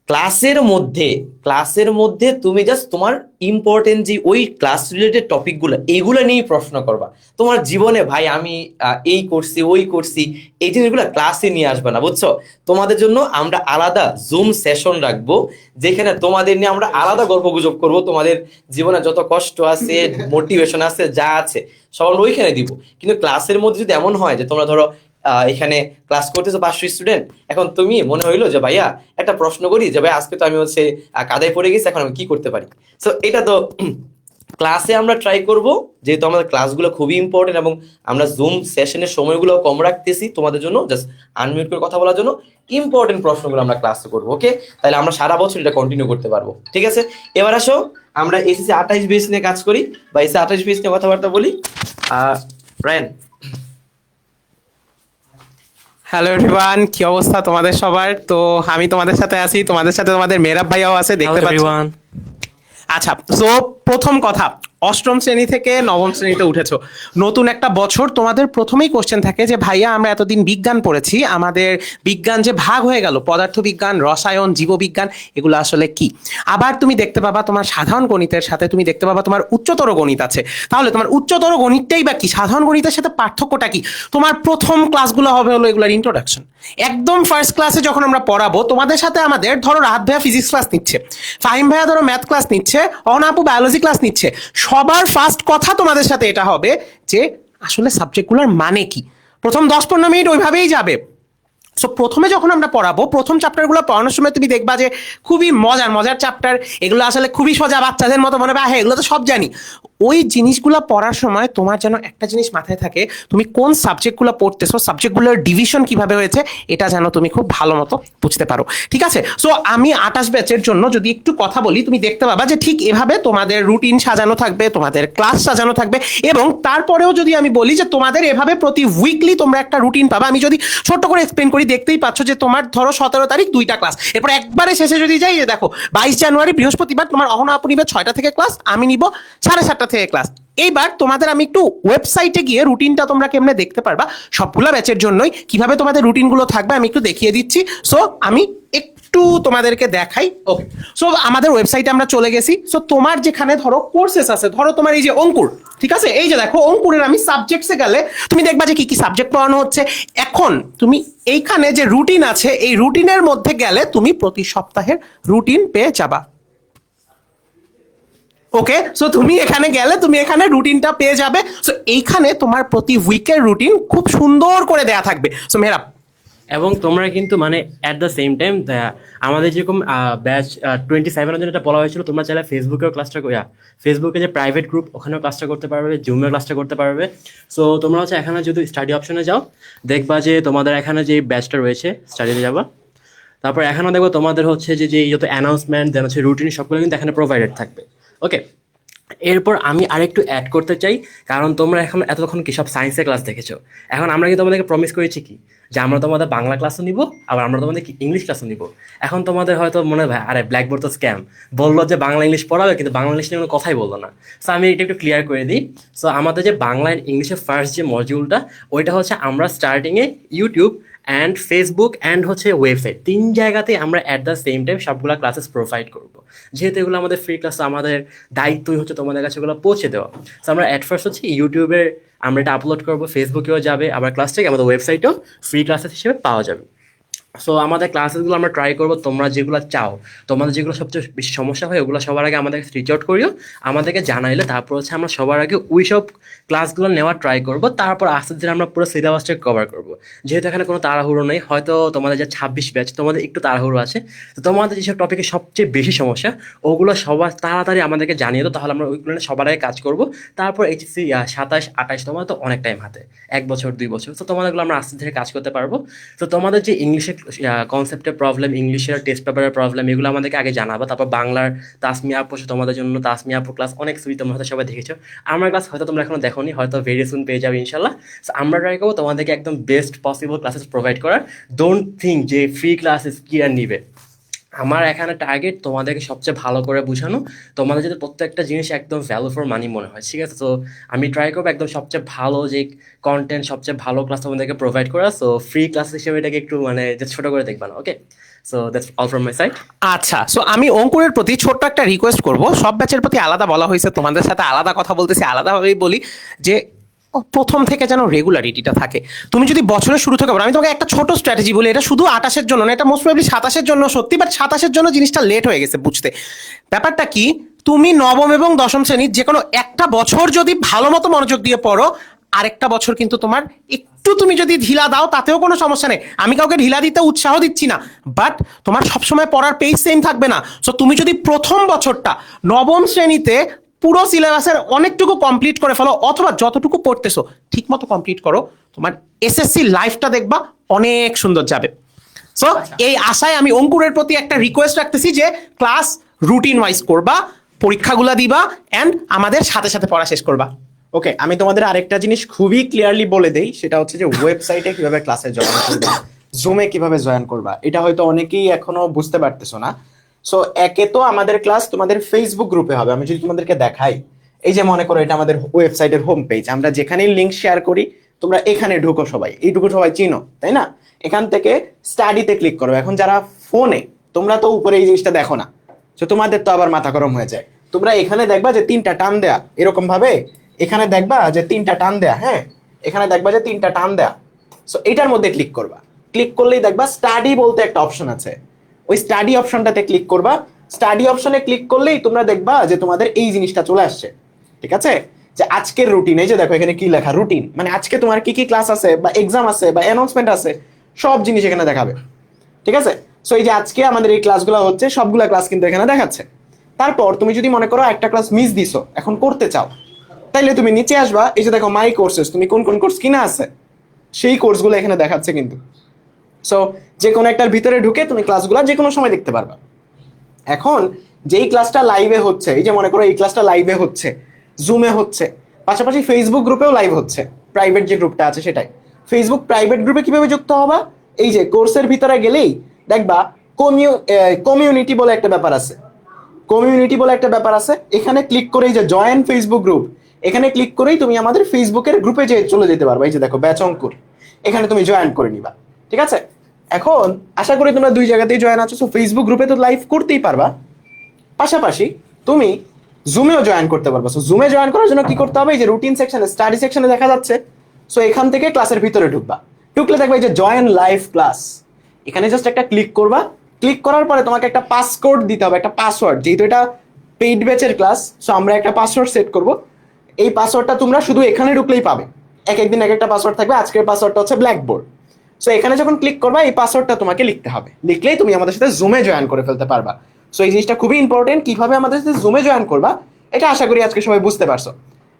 ক্লাসের মধ্যে তুমি জাস্ট তোমার ইম্পর্টেন্ট যে ওই ক্লাস রিলেটেড টপিকগুলো এইগুলো নিয়ে প্রশ্ন করবা। তোমার জীবনে ভাই আমি এই করছি ওই করছি এই জিনিসগুলো ক্লাসে নিয়ে আসবে না, বুঝছো? তোমাদের জন্য আমরা আলাদা জুম সেশন রাখবো, যেখানে তোমাদের নিয়ে আমরা আলাদা গল্প গুজব করবো, তোমাদের জীবনে যত কষ্ট আছে মোটিভেশন আছে যা আছে সব আমরা ওইখানে দিব। কিন্তু ক্লাসের মধ্যে যদি এমন হয় যে তোমরা ধরো এখানে ক্লাস করতেছো 500 স্টুডেন্ট, এখন তুমি মনে হইলো যে ভাইয়া একটা প্রশ্ন করি যে ভাই আজকে তো আমি হচ্ছে কাদায় পড়ে গেছি, এখন আমি কি করতে পারি? সো এটা তো ক্লাসে আমরা ট্রাই করব, যেহেতু আমাদের ক্লাসগুলো খুবই ইম্পর্টেন্ট এবং আমরা জুম সেশনের সময়গুলো কম রাখতেছি তোমাদের জন্য, জাস্ট আনমিউট করে কথা বলার জন্য ইম্পর্টেন্ট প্রশ্নগুলো আমরা ক্লাসে করবো। ওকে, তাহলে আমরা সারা বছর এটা কন্টিনিউ করতে পারবো, ঠিক আছে? এবার আসো আমরা এসএসসি 28 বেস নিয়ে কাজ করি বা এসএসসি 28 বেস নিয়ে কথাবার্তা বলি। রায়ন। হ্যালো এভরিওয়ান, কি অবস্থা তোমাদের সবার? তো আমি তোমাদের সাথে আছি, তোমাদের সাথে তোমাদের মেহরাব ভাইয়াও আছে, দেখতে পাচ্ছি। আচ্ছা, তো প্রথম কথা, অষ্টম শ্রেণী থেকে নবম শ্রেণীতে উঠেছো, নতুন একটা বছর, তোমাদের প্রথমেই কোশ্চেন থাকে যে ভাইয়া আমরা এতদিন বিজ্ঞান পড়েছি, আমাদের বিজ্ঞান যে ভাগ হয়ে গেল পদার্থবিজ্ঞান, রসায়ন, জীববিজ্ঞান, এগুলো আসলে কি? আবার তুমি দেখতে পাবা তোমার সাধারণ গণিতের সাথে তুমি দেখতে পাবা তোমার উচ্চতর গণিত আছে, তাহলে তোমার উচ্চতর গণিতটাই বা কি, সাধারণ গণিতের সাথে পার্থক্যটা কি? তোমার প্রথম ক্লাসগুলো হবে হলো এগুলোর ইন্ট্রোডাকশন। একদম ফার্স্ট ক্লাসে যখন আমরা পড়াবো তোমাদের সাথে আমাদের, ধরো রাহাত ভাইয়া ফিজিক্স ক্লাস নিচ্ছে, ফাহিম ভাইয়া ধরো ম্যাথ ক্লাস নিচ্ছে, অহনা আপু বায়োলজি ক্লাস নিচ্ছে, সবার ফার্স্ট কথা তোমাদের সাথে এটা হবে যে আসলে সাবজেক্টগুলোর মানে কি। প্রথম 10-15 মিনিট ওইভাবেই যাবে। সো প্রথমে যখন আমরা পড়াবো, প্রথম চ্যাপ্টারগুলো পড়ানোর সময় তুমি দেখবা যে খুবই মজার চ্যাপ্টার, এগুলো আসলে খুবই সোজা, বাচ্চাদের মতো মনে হবে হ্যাঁ এগুলো তো সব জানি। ওই জিনিসগুলো পড়ার সময় তোমার যেন একটা জিনিস মাথায় থাকে, তুমি কোন সাবজেক্টগুলো পড়তেছো, সাবজেক্টগুলোর ডিভিশন কিভাবে হয়েছে, এটা যেন তুমি খুব ভালো মতো বুঝতে পারো, ঠিক আছে? সো আমি 28 ব্যাচের জন্য যদি একটু কথা বলি, তুমি দেখতে পাবা যে ঠিক এভাবে তোমাদের রুটিন সাজানো থাকবে, তোমাদের ক্লাস সাজানো থাকবে, এবং তারপরেও যদি আমি বলি যে তোমাদের এভাবে প্রতি উইকলি তোমরা একটা রুটিন পাবা। আমি যদি ছোট্ট করে এক্সপ্লেন করি, দেখতেই পাচ্ছ যে তোমার ধরো 17 তারিখ 2টা ক্লাস, এরপর একবারে শেষে যদি যাই, দেখো 22 জানুয়ারি বৃহস্পতিবার তোমার অহনা আপু নিবে 6টা থেকে ক্লাস, আমি নিব 7:30টা থেকে ক্লাস। এইবার তোমাদের আমি একটু ওয়েবসাইটে গিয়ে রুটিনটা তোমরা কেমনে দেখতে পারবা সবগুলা ব্যাচের জন্যই, কিভাবে তোমাদের রুটিনগুলো থাকবে আমি একটু দেখিয়ে দিচ্ছি। সো আমি একটু তোমাদেরকে দেখাই। ওকে, সো আমাদের ওয়েবসাইটে আমরা চলে গেছি। সো তোমার যেখানে ধরো কোর্সেস আছে, ধরো তোমার এই যে অঙ্কুর, ঠিক আছে, এই যে দেখো অঙ্কুরের আমি সাবজেক্টসে গেলে তুমি দেখবা যে কি কি সাবজেক্ট পড়ানো হচ্ছে। এখন তুমি এইখানে যে রুটিন আছে, এই রুটিনের মধ্যে গেলে তুমি প্রতি সপ্তাহের রুটিন পেয়ে যাবা। ওকে, সো তুমি এখানে গেলে তুমি এখানে রুটিনটা পেয়ে যাবে। সো এইখানে তোমার প্রতি উইকের রুটিন খুব সুন্দর করে দেয়া থাকবে। সো মেহরাব, এবং তোমরা কিন্তু মানে অ্যাট দ্য সেম টাইম আমাদের যেরকম ব্যাচ 27 যেটা বলা হয়েছিল, তোমরা চাইলে ফেসবুকেও ক্লাসটা ফেসবুকে যে প্রাইভেট গ্রুপ ওখানেও ক্লাসটা করতে পারবে, জুমে ক্লাসটা করতে পারবে। সো তোমরা হচ্ছে এখানে যদি স্টাডি অপশনে যাও, দেখবা যে তোমাদের এখানে যে ব্যাচটা রয়েছে স্টাডিতে যাবা, তারপর এখানেও দেখবো তোমাদের হচ্ছে যে যত অ্যানাউন্সমেন্ট দেন হচ্ছে রুটিন সবগুলো কিন্তু এখানে প্রোভাইডেড থাকবে। ওকে, এরপর আমি আরেকটু অ্যাড করতে চাই, কারণ তোমরা এখন এতক্ষণ কি সব সায়েন্সের ক্লাস দেখেছো, এখন আমরা কি তোমাদেরকে প্রমিস করেছি কি যে আমরা তোমাদের বাংলা ক্লাসও নিব, আবার আমরা তোমাদের কি ইংলিশ ক্লাসও নিব। এখন তোমাদের হয়তো মনে হয় আরে ব্ল্যাকবোর্ড তো স্ক্যাম, বললো যে বাংলা ইংলিশ পড়াবে কিন্তু বাংলা ইংলিশ নিয়ে কোনো কথাই বললো না। সো আমি এটা একটু ক্লিয়ার করে দিই। সো আমাদের যে বাংলা অ্যান্ড ইংলিশের ফার্স্ট যে মডিউলটা, ওইটা হচ্ছে আমরা স্টার্টিংয়ে ইউটিউব অ্যান্ড ফেসবুক অ্যান্ড হচ্ছে ওয়েবসাইট, 3 জায়গাতে আমরা অ্যাট দ্য সেম টাইম সবগুলো ক্লাসেস প্রোভাইড করব। যেহেতু এগুলো আমাদের ফ্রি ক্লাস, আমাদের দায়িত্বই হচ্ছে তোমাদের কাছে এগুলো পৌঁছে দেওয়া। সো আমরা অ্যাট ফার্স্ট হচ্ছে ইউটিউবে আমরা এটা আপলোড করবো, ফেসবুকেও যাবে, আবার ক্লাসটাকে আমাদের ওয়েবসাইটেও ফ্রি ক্লাসেস হিসেবে পাওয়া যাবে। সো আমাদের ক্লাসেসগুলো আমরা ট্রাই করবো, তোমরা যেগুলো চাও, তোমাদের যেগুলো সবচেয়ে বেশি সমস্যা হয় ওগুলো সবার আগে আমাদেরকে রিচ আউট করিও, আমাদেরকে জানাইলে তারপর হচ্ছে আমরা সবার আগে ওই সব ক্লাসগুলো নেওয়ার ট্রাই করবো। তারপর আস্তে ধীরে আমরা পুরো সিলেবাসটাকে কভার করবো। যেহেতু এখানে কোনো তাড়াহুড়ো নেই, হয়তো তোমাদের যে 26 ব্যাচ তোমাদের একটু তাড়াহুড়ো আছে, তো তোমাদের যেসব টপিকে সবচেয়ে বেশি সমস্যা ওগুলো সবার তাড়াতাড়ি আমাদেরকে জানিয়ে দাও, তাহলে আমরা ওইগুলো নিয়ে সবার আগে কাজ করবো। তারপর এইচএসসি 27, 28 তোমাদের তো অনেক টাইম হাতে, 1 বছর 2 বছর, তো তোমাদেরগুলো আমরা আস্তে ধীরে কাজ করতে পারবো। তো তোমাদের যে ইংলিশে কনসেপ্টের প্রবলেম, ইংলিশের টেস্ট পেপারের প্রবলেম, এগুলো আমাদেরকে আগে জানাবো। তারপর বাংলার তাসমিয়া আপু, তোমাদের জন্য তাসমিয়া আপু ক্লাস অনেক সুইট, তোমরা হয়তো সবাই দেখেছো। আমার ক্লাস হয়তো তোমরা এখনো দেখোনি, হয়তো ভেরি সুন পেয়ে যাবে ইনশাল্লাহ। সো আমরা ট্রাই করবো তোমাদেরকে একদম বেস্ট পসিবল ক্লাসেস প্রোভাইড করার। ডোন্ট থিঙ্ক যে ফ্রি ক্লাসেস কি আর নিবে। আমার এখানে টার্গেট তোমাদেরকে সবচেয়ে ভালো করে বোঝানো, তোমাদের যদি প্রত্যেকটা জিনিস একদম ভ্যালু ফর মানি মনে হয়, ঠিক আছে? তো আমি ট্রাই করবো একদম সবচেয়ে ভালো যে কন্টেন্ট, সবচেয়ে ভালো ক্লাস তোমাদেরকে প্রোভাইড করা। সো ফ্রি ক্লাস হিসেবে এটাকে একটু মানে ছোট করে দেখবা না, okay? So that's all from my side. আচ্ছা, সো আমি অঙ্কুরের প্রতি ছোট্ট একটা রিকোয়েস্ট করব। সব ব্যাচের প্রতি আলাদা বলা হয়েছে, তোমাদের সাথে আলাদা কথা বলতেছি, আলাদাভাবেই বলি যে প্রথম থেকে যেন রেগুলারিটিটা থাকে। তুমি যদি বছরের শুরু থেকে বলো, আমি তোমাকে একটা ছোট স্ট্র্যাটেজি বলি, এটা শুধু 28-এর জন্য না, এটা মোস্ট প্রবাবলি 27-এর জন্য সত্যি, বাট 27-এর জন্য জিনিসটা লেট হয়ে গেছে বুঝতে। ব্যাপারটা কি, তুমি নবম এবং দশম শ্রেণীর যে কোনো একটা বছর যদি ভালো মতো মনোযোগ দিয়ে পড়ো, আরেকটা বছর কিন্তু তোমার একটু তুমি যদি ঢিলা দাও তাতেও কোনো সমস্যা নেই। আমি কাউকে ঢিলা দিতে উৎসাহ দিচ্ছি না, বাট তোমার সবসময় পড়ার পেজ সেম থাকবে না। সো তুমি যদি প্রথম বছরটা নবম শ্রেণীতে পুরো সিলেবাসের অনেকটুকু কমপ্লিট করে ফেলো, অথবা যতটুকু পড়তেছো ঠিক মতো কমপ্লিট করো, তোমার এসএসসি লাইফটা দেখবা অনেক সুন্দর যাবে। সো এই আশায় আমি অঙ্কুরের প্রতি একটা রিকোয়েস্ট রাখতেছি যে ক্লাস রুটিন ওয়াইজ করবা, পরীক্ষাগুলা দিবা, অ্যান্ড আমাদের সাথে সাথে পড়া শেষ করবা। ওকে, আমি তোমাদের আরেকটা জিনিস খুবই ক্লিয়ারলি বলে দেই, সেটা হচ্ছে যে ওয়েবসাইটে কিভাবে ক্লাসে জয়েন করবা, জুমে কিভাবে জয়েন করবা, এটা হয়তো অনেকেই এখনো বুঝতে পারতেছো না। সো একে তো আমাদের ক্লাস তোমাদের ফেসবুক গ্রুপে হবে। আমি যদি তোমাদেরকে দেখাই, এই যে মনে করো এটা আমাদের ওয়েবসাইটের হোম পেজ, আমরা যেখানেই লিঙ্ক শেয়ার করি তোমরা এখানে ঢুকো, সবাই এইটুকু সবাই চিনো, তাই না? এখান থেকে স্টাডিতে ক্লিক করো। এখন যারা ফোনে, তোমরা তো উপরে এই জিনিসটা দেখো না, তো তোমাদের তো আবার মাথা গরম হয়ে যায়। তোমরা এখানে দেখবা যে 3টা টান দেয়া, এরকম ভাবে এখানে দেখবা যে 3টা টান দেয়া, হ্যাঁ এখানে দেখবা যে 3টা টান দেয়া। সো এটার মধ্যে ক্লিক করবা। ক্লিক করলেই দেখবা স্টাডি বলতে একটা অপশন আছে, ওই স্টাডি অপশনটাতে ক্লিক করবা। স্টাডি অপশনে ক্লিক করলেই তোমরা দেখবা যে তোমাদের এই জিনিসটা চলে আসছে, ঠিক আছে? যে আজকের রুটিন, এই যে দেখো এখানে কি লেখা, রুটিন মানে আজকে তোমার কি কি ক্লাস আছে বা এক্সাম আছে বা অ্যানাউন্সমেন্ট আছে, সব জিনিস এখানে দেখাবে, ঠিক আছে? সো এই যে আজকে আমাদের এই ক্লাসগুলো হচ্ছে, সবগুলা ক্লাস কিন্তু এখানে দেখাচ্ছে। তারপর তুমি যদি মনে করো একটা ক্লাস মিস দিছো, এখন করতে চাও, তাইলে তুমি নিচে আসবা, এই যে দেখো মাই কোর্সেস, তুমি কোন কোন কোর্স কিনা আছে সেই কোর্সগুলো এখানে দেখাচ্ছে কিন্তু। সো যে কোনো একটার ভিতরে ঢুকে তুমি ক্লাসগুলো যে কোনো সময় দেখতে পারবা। এখন যেই ক্লাসটা লাইভে হচ্ছে, এই যে মনে করো এই ক্লাসটা লাইভে হচ্ছে, জুমে হচ্ছে, পাশাপাশি ফেসবুক গ্রুপেও লাইভ হচ্ছে, প্রাইভেট যে গ্রুপটা আছে সেটাই। ফেসবুক প্রাইভেট গ্রুপে কিভাবে যুক্ত হবা, এই যে কোর্সের ভিতরে গেলেই দেখবা কমিউনিটি বলে একটা ব্যাপার আছে, কমিউনিটি বলে একটা ব্যাপার আছে। এখানে ক্লিক করেই যে জয়েন ফেসবুক গ্রুপ, এখানে ক্লিক করেই তুমি আমাদের ফেসবুকের গ্রুপে যে চলে যেতে পারবা। এই যে দেখো ব্যাচ অঙ্কুর, এখানে তুমি জয়েন করে নিবা, ঠিক আছে? এখন আশা করি তোমরা 2 জায়গাতেই জয়েন আছো। সো ফেসবুক গ্রুপে তো লাইভ করতেই পারবা, পাশাপাশি তুমি জুমেও জয়েন করতে পারবা। সো জুমে জয়েন করার জন্য কি করতে হবে, এই যে রুটিন সেকশনে, স্টাডি সেকশনে দেখা যাচ্ছে। সো এখান থেকে ক্লাসের ভিতরে ঢুকবা, ঢুকলে দেখবা এই যে জয়েন লাইভ ক্লাস, এখানে জাস্ট একটা ক্লিক করবা। ক্লিক করার পরে তোমাকে একটা পাসকোড দিতে হবে, একটা পাসওয়ার্ড, যেহেতু এটা পেইড ব্যাচের ক্লাস, সো আমরা একটা পাসওয়ার্ড সেট করব। এই পাসওয়ার্ডটা তোমরা শুধু এখানে ঢুকলেই পাবে, এক একদিন এক একটা পাসওয়ার্ড থাকবে। আজকের পাসওয়ার্ডটা হচ্ছে ব্ল্যাকবোর্ড। সো এখানে যখন ক্লিক করবা এই পাসওয়ার্ডটা তোমাকে লিখতে হবে, লিখলেই তুমি আমাদের সাথে জুমে জয়েন করে ফেলতে পারবা। সো এই জিনিসটা খুবই ইম্পর্টেন্ট, কিভাবে আমাদের সাথে জুমে জয়েন করবা এটা আশা করি আজকে সবাই বুঝতে পারছো।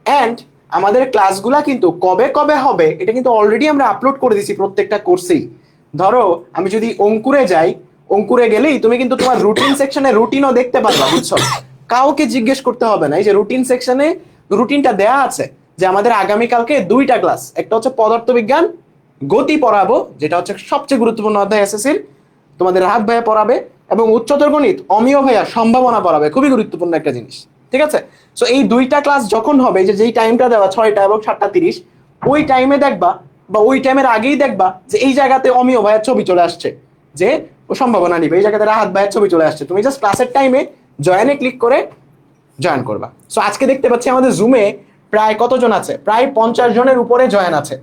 অ্যান্ড আমাদের ক্লাসগুলা কিন্তু কবে কবে হবে এটা কিন্তু অলরেডি আমরা আপলোড করে দিছি প্রত্যেকটা কোর্সেই। ধরো আমি যদি অঙ্কুরে যাই, অঙ্কুরে গেলেই তুমি কিন্তু তোমার রুটিন সেকশনে রুটিনও দেখতে পারবা, বুঝছো? কাউকে জিজ্ঞেস করতে হবে না, এই যে রুটিন সেকশনে রুটিনটা দেয়া আছে যে আমাদের আগামীকালকে 2টা ক্লাস, একটা হচ্ছে পদার্থবিজ্ঞান গতি পড়াবো, যেটা হচ্ছে সবচেয়ে গুরুত্বপূর্ণ অধ্যায় এসএসসির, তোমাদের রাহাত ভাইয়া পড়াবে, এবং উচ্চতর গণিত অমিয় ভাইয়া সম্ভাবনা পড়াবে, খুবই গুরুত্বপূর্ণ একটা জিনিস, ঠিক আছে? সো এই 2টা ক্লাস যখন হবে, যে যেই টাইমটা দেওয়া 6টা এবং 7:30, ওই টাইমে দেখবা বা ওই টাইমের আগেই দেখবা যে এই জায়গাতে অমিয় ভাইয়ের ছবি চলে আসছে, যে ও সম্ভাবনা নিবে, এই জায়গাতে রাহাত ভাইয়ের ছবি চলে আসছে, তুমি জাস্ট ক্লাসের টাইমে জয়েনে ক্লিক করে জয়েন করবা। সো আজকে দেখতে পাচ্ছি আমাদের জুমে প্রায় কতজন আছে, প্রায় 50 জনের উপরে জয়েন আছে।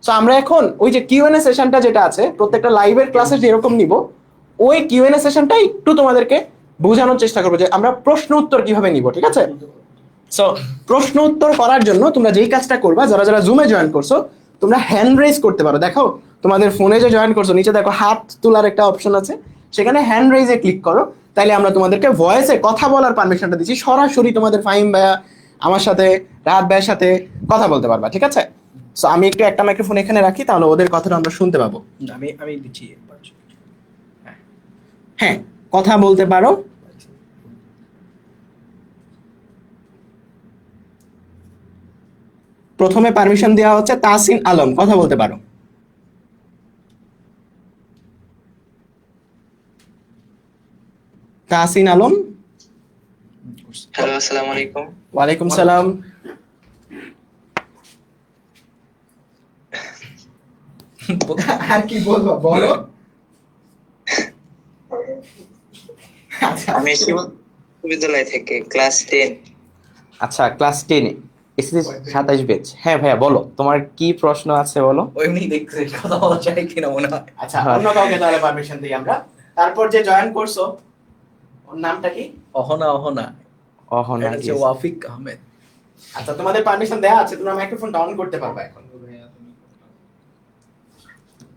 সো আমরা এখন ওই যে কিউএনএ সেশনটা যেটা আছে প্রত্যেকটা লাইভের ক্লাসে যেরকম নিব, ওই কিউএনএ সেশনটা একটু তোমাদেরকে বোঝানোর চেষ্টা করবো যে আমরা প্রশ্ন উত্তর কিভাবে নিব, ঠিক আছে? সো প্রশ্ন উত্তর করার জন্য তোমরা যেই কাজটা করবা, যারা যারা জুমে জয়েন করছো তোমরা হ্যান্ড রেজ করতে পারো। দেখো তোমাদের ফোনে যে জয়েন করছো নিচে দেখো হাত তোলার একটা অপশন আছে, সেখানে হ্যান্ড রেজে ক্লিক করো, তাইলে আমরা তোমাদেরকে ভয়েসে কথা বলার পারমিশনটা দিচ্ছি। সরাসরি তোমাদের ফাহিম ভাইয়া আমার সাথে, রাহাত ভাইয়ের সাথে কথা বলতে পারবা, ঠিক আছে? সো আমি একটু একটা মাইক্রোফোন এখানে রাখি, তাহলে ওদের কথাটা আমরা শুনতে পাবো। আমি দিচ্ছি। হ্যাঁ, কথা বলতে পারো। প্রথমে পারমিশন দেওয়া হচ্ছে তাহসিন আলম, কথা বলতে পারো। তাহসিন আলম। হ্যালো, আসসালামু আলাইকুম। ওয়ালাইকুম সালাম। আর কি বলবো বলো। আমি বিদ্যালয় থেকে ক্লাস 10। আচ্ছা, ক্লাস 10 এসএসসি 27 ব্যাচ। হ্যাঁ ভাইয়া বলো, তোমার কি প্রশ্ন আছে বলো। এমনি দেখতে কথা বলা যায় কিনা মনে হয়। আচ্ছা, অন্য কাউকে তাহলে পারমিশন দিই আমরা। তারপর যে জয়েন করছো ওর নামটা কি? অহনা অহনা এটা হচ্ছে ওয়াফিক আহমেদ। আচ্ছা, তোমাদের পারমিশন দেয়া আছে, তোমরা মাইক্রোফোন অন করতে পারবে এখন।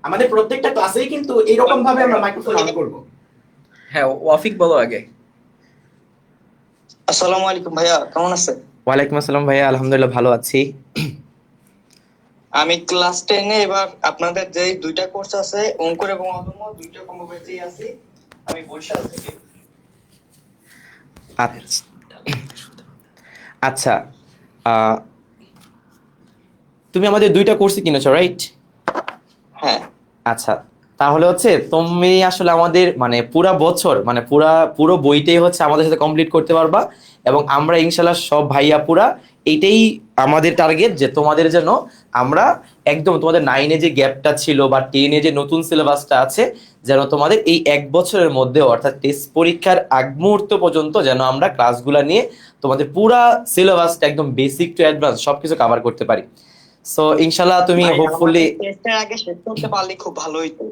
আমাদের প্রত্যেকটা ক্লাসেই কিন্তু এইরকম ভাবে আমরা মাইক্রোফোন অন করব। হ্যাঁ, ওয়াফিক বলো আগে। আসসালামু আলাইকুম ভাইয়া, কেমন আছেন? ওয়ালাইকুম আসসালাম ভাইয়া, আলহামদুলিল্লাহ ভালো আছি। আমি ক্লাস 10 এ এবার আপনাদের যে দুইটা কোর্স আছে অঙ্কুর এবং অদম্য, দুইটা কম্বো ব্যাচেই আছি। আমি বরিশাল থেকে। আচ্ছা আচ্ছা, তুমি আমাদের দুইটা কোর্সই কিনেছো রাইট? হ্যাঁ। আচ্ছা, তাহলে হচ্ছে তুমি আসলে আমাদের মানে পুরা বছর মানে পুরো বইটাই হচ্ছে আমাদের সাথে কমপ্লিট করতে পারবা, এবং আমরা ইনশাল্লাহ সব ভাইয়া পুরা এইটাই আমাদের টার্গেট যে তোমাদের জন্য আমরা একদম তোমাদের 9-এ যে গ্যাপটা ছিল বা 10-এ যে নতুন সিলেবাসটা আছে, যেন তোমাদের এই 1 বছরের মধ্যে অর্থাৎ টেস্ট পরীক্ষার আগ মুহূর্ত পর্যন্ত যেন আমরা ক্লাসগুলো নিয়ে তোমাদের পুরা সিলেবাসটা একদম বেসিক টু অ্যাডভান্স সবকিছু কভার করতে পারি। সো ইনশাল্লাহ তুমি ভাই, হোপফুলি আমাদের টেস্টের আগে শেষ করতে পারলে খুব ভালো হইতো।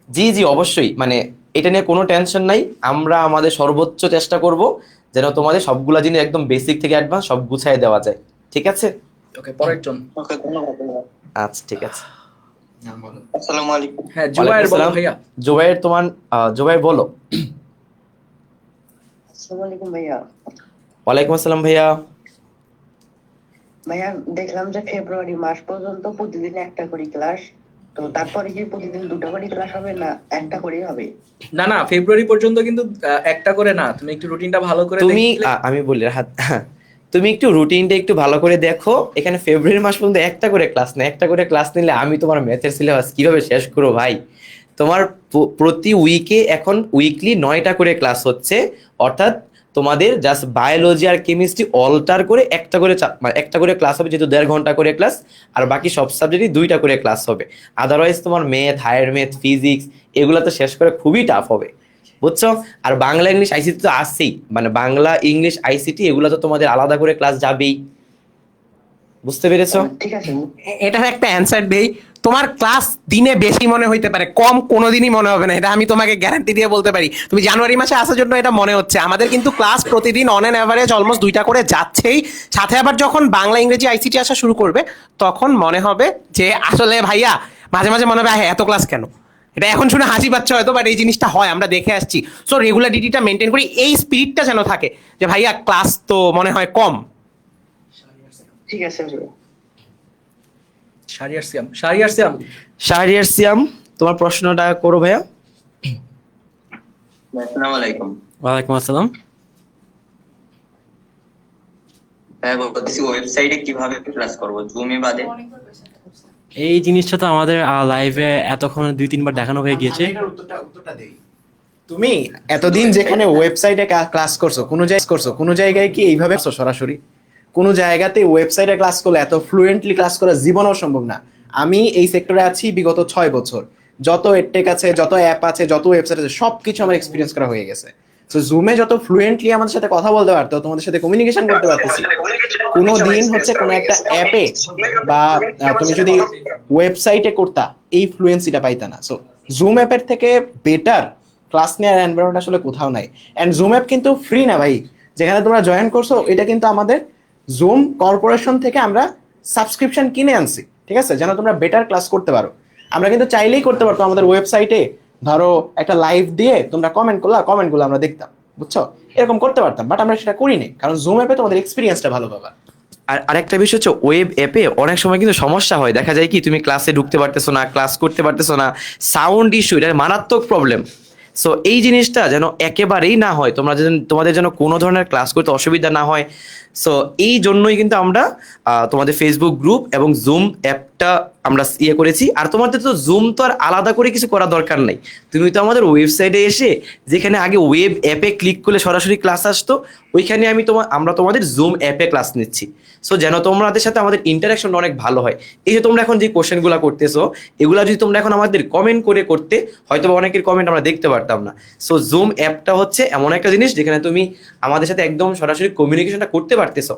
জি জি অবশ্যই, মানে এটা নিয়ে কোনো টেনশন নাই, আমরা আমাদের সর্বোচ্চ চেষ্টা করব যেন তোমাদের সবগুলা জিনিস একদম বেসিক থেকে অ্যাডভান্স সব গুছায় দেওয়া যায়, ঠিক আছে? ওকে, পরের জন। ওকে, ধন্যবাদ ভাইয়া। আচ্ছা ঠিক আছে। আসসালামু আলাইকুম। হ্যাঁ, জুবাইর ওয়ালাইকুম বলো আসসালাম। ভাইয়া। জুবাইর তোমার জুবাইর বলো। আসসালামু আলাইকুম ভাইয়া। ওয়ালাইকুম আসসালাম ভাইয়া। ভাইয়া দেখলাম যে ফেব্রুয়ারি মাস পর্যন্ত প্রতিদিন একটা করে ক্লাস, তো তারপরে কি প্রতিদিন দুটো করে ক্লাস হবে না একটা করেই হবে? না, ফেব্রুয়ারি পর্যন্ত কিন্তু একটা করে না, তুমি একটু রুটিনটা ভালো করে তুমি দেখলে। আমি বলি তুমি একটু রুটিনটা একটু ভালো করে দেখো, এখানে ফেব্রুয়ারি মাস পর্যন্ত একটা করে ক্লাস না, একটা করে ক্লাস নিলে আমি তোমার ম্যাথের সিলেবাস কিভাবে শেষ করবো ভাই? তোমার প্রতি উইকে এখন উইকলি 9টা করে ক্লাস হচ্ছে, অর্থাৎ তোমাদের জাস্ট বায়োলজি আর কেমিস্ট্রি অল্টার করে একটা করে ক্লাস হবে, যেহেতু 1.5 ঘন্টা করে ক্লাস, আর বাকি সব সাবজেক্টই 2টা করে ক্লাস হবে। আদারওয়াইজ তোমার ম্যাথ, হায়ার ম্যাথ, ফিজিক্স এগুলো তো শেষ করে খুবই টাফ হবে, বুঝছো? আর বাংলা ইংলিশ আইসিটি তো আসছেই, মানে বাংলা ইংলিশ আইসিটি এগুলো তো তোমাদের আলাদা করে ক্লাস যাবেই, বুঝতে পেরেছো? ঠিক আছে। এটার একটা অ্যান্সার দেই, তোমার ক্লাস দিনে বেশি মনে হইতে পারে, কম কোনোদিনই মনে হবে না, এটা আমি তোমাকে গ্যারান্টি দিয়ে বলতে পারি। তুমি জানুয়ারি মাসে আসার জন্য এটা মনে হচ্ছে, আমাদের কিন্তু ক্লাস প্রতিদিন অন অ্যান অ্যাভারেজ অলমোস্ট 2টা করে যাচ্ছেই। সাথে আবার যখন বাংলা ইংরেজি আইসিটি আসা শুরু করবে তখন মনে হবে যে আসলে ভাইয়া মাঝে মাঝে মনে হবে এত ক্লাস কেন। এটা এখন শুনে হাসি পাচ্ছে হয়তো, বাট এই জিনিসটা হয়, আমরা দেখে আসছি। সো রেগুলারিটিটা মেনটেন করি, এই স্পিরিটটা যেন থাকে যে ভাইয়া ক্লাস তো মনে হয় কম। ঠিক আছে ভাইয়া। শাহরিয়ার সিয়াম, তোমার প্রশ্নটা করো ভাইয়া। আসসালামু আলাইকুম। ওয়ালাইকুম আসসালাম। হ্যাঁ, বলতেছি ওয়েবসাইটে কিভাবে ক্লাস করব, জুমে বাদে? এই জিনিসটা তো আমাদের লাইভে এতক্ষণ 2-3 বার দেখানো হয়ে গিয়েছে। আমি এটার উত্তরটা দেই। তুমি এতদিন যেখানে ওয়েবসাইটে ক্লাস করছো, কোনো জায়গায় কি এইভাবে সরাসরি কোনো জায়গাতে ওয়েবসাইটে ক্লাস করলে এত ফ্লুয়েন্টলি ক্লাস করা জীবনেও সম্ভব না। আমি এই সেক্টরে আছি বিগত 6 বছর। যত এডটেক আছে, যত অ্যাপ আছে, যত ওয়েবসাইট আছে, সবকিছু আমার এক্সপিরিয়েন্স করা হয়ে গেছে। তো জুমে যত ফ্লুয়েন্টলি আমাদের সাথে কথা বলতে পারতো, তোমাদের সাথে কমিউনিকেশন করতে পারতেছি, কোনো দিন হচ্ছে কোনো একটা অ্যাপে বা তুমি যদি ওয়েবসাইটে করতা এই ফ্লুয়েন্সিটা পাইতা না। সো জুম অ্যাপের থেকে বেটার ক্লাস নেওয়ার এনভায়রনমেন্ট আসলে কোথাও নাই। অ্যান্ড জুম অ্যাপ কিন্তু ফ্রি না ভাই, যেখানে তোমরা জয়েন করছো এটা কিন্তু আমাদের জুম কর্পোরেশন থেকে আমরা সাবস্ক্রিপশন কিনে আনছি, ঠিক আছে, যেন তোমরা বেটার ক্লাস করতে পারো। আমরা কিন্তু চাইলেই করতে পারতো আমাদের ওয়েবসাইটে ধরো একটা লাইভ দিয়ে তোমরা কমেন্ট করলা, কমেন্টগুলো আমরা দেখতাম, বুঝছো, এরকম করতে পারতাম, বাট আমরা সেটা করিনি, কারণ জুম অ্যাপে তোমাদের এক্সপিরিয়েন্সটা ভালো পাবা। আর আরেকটা বিষয় হচ্ছে ওয়েব অ্যাপে অনেক সময় কিন্তু সমস্যা হয়, দেখা যায় কি তুমি ক্লাসে ঢুকতে পারতেছো না, ক্লাস করতে পারতেছো না, সাউন্ড ইস্যু, এটা মারাত্মক প্রবলেম। সো এই জিনিসটা যেন একেবারেই না হয়, তোমাদের যেন কোনো ধরনের ক্লাস করতে অসুবিধা না হয়। সো এই জন্যই কিন্তু আমরা তোমাদের ফেসবুক গ্রুপ এবং জুম অ্যাপটা আমরা করেছি। আর তোমাদের তো জুম তো আর আলাদা করে কিছু করার দরকার নাই, তুমি তো আমাদের ওয়েবসাইটে এসে যেখানে আগে ওয়েব অ্যাপে ক্লিক করলে সরাসরি ক্লাস আসতো, ওইখানে আমরা তোমাদের জুম অ্যাপে ক্লাস নিচ্ছি। সো যেন তোমাদের সাথে আমাদের ইন্টারাকশনটা অনেক ভালো হয়। এই যে তোমরা এখন যে কোশ্চেনগুলো করতেছো, এগুলা যদি তোমরা এখন আমাদের কমেন্ট করে করতে, হয়তো অনেকের কমেন্ট আমরা দেখতে পারতাম না। সো জুম অ্যাপটা হচ্ছে এমন একটা জিনিস যেখানে তুমি আমাদের সাথে একদম সরাসরি কমিউনিকেশনটা করতে পারতেছো।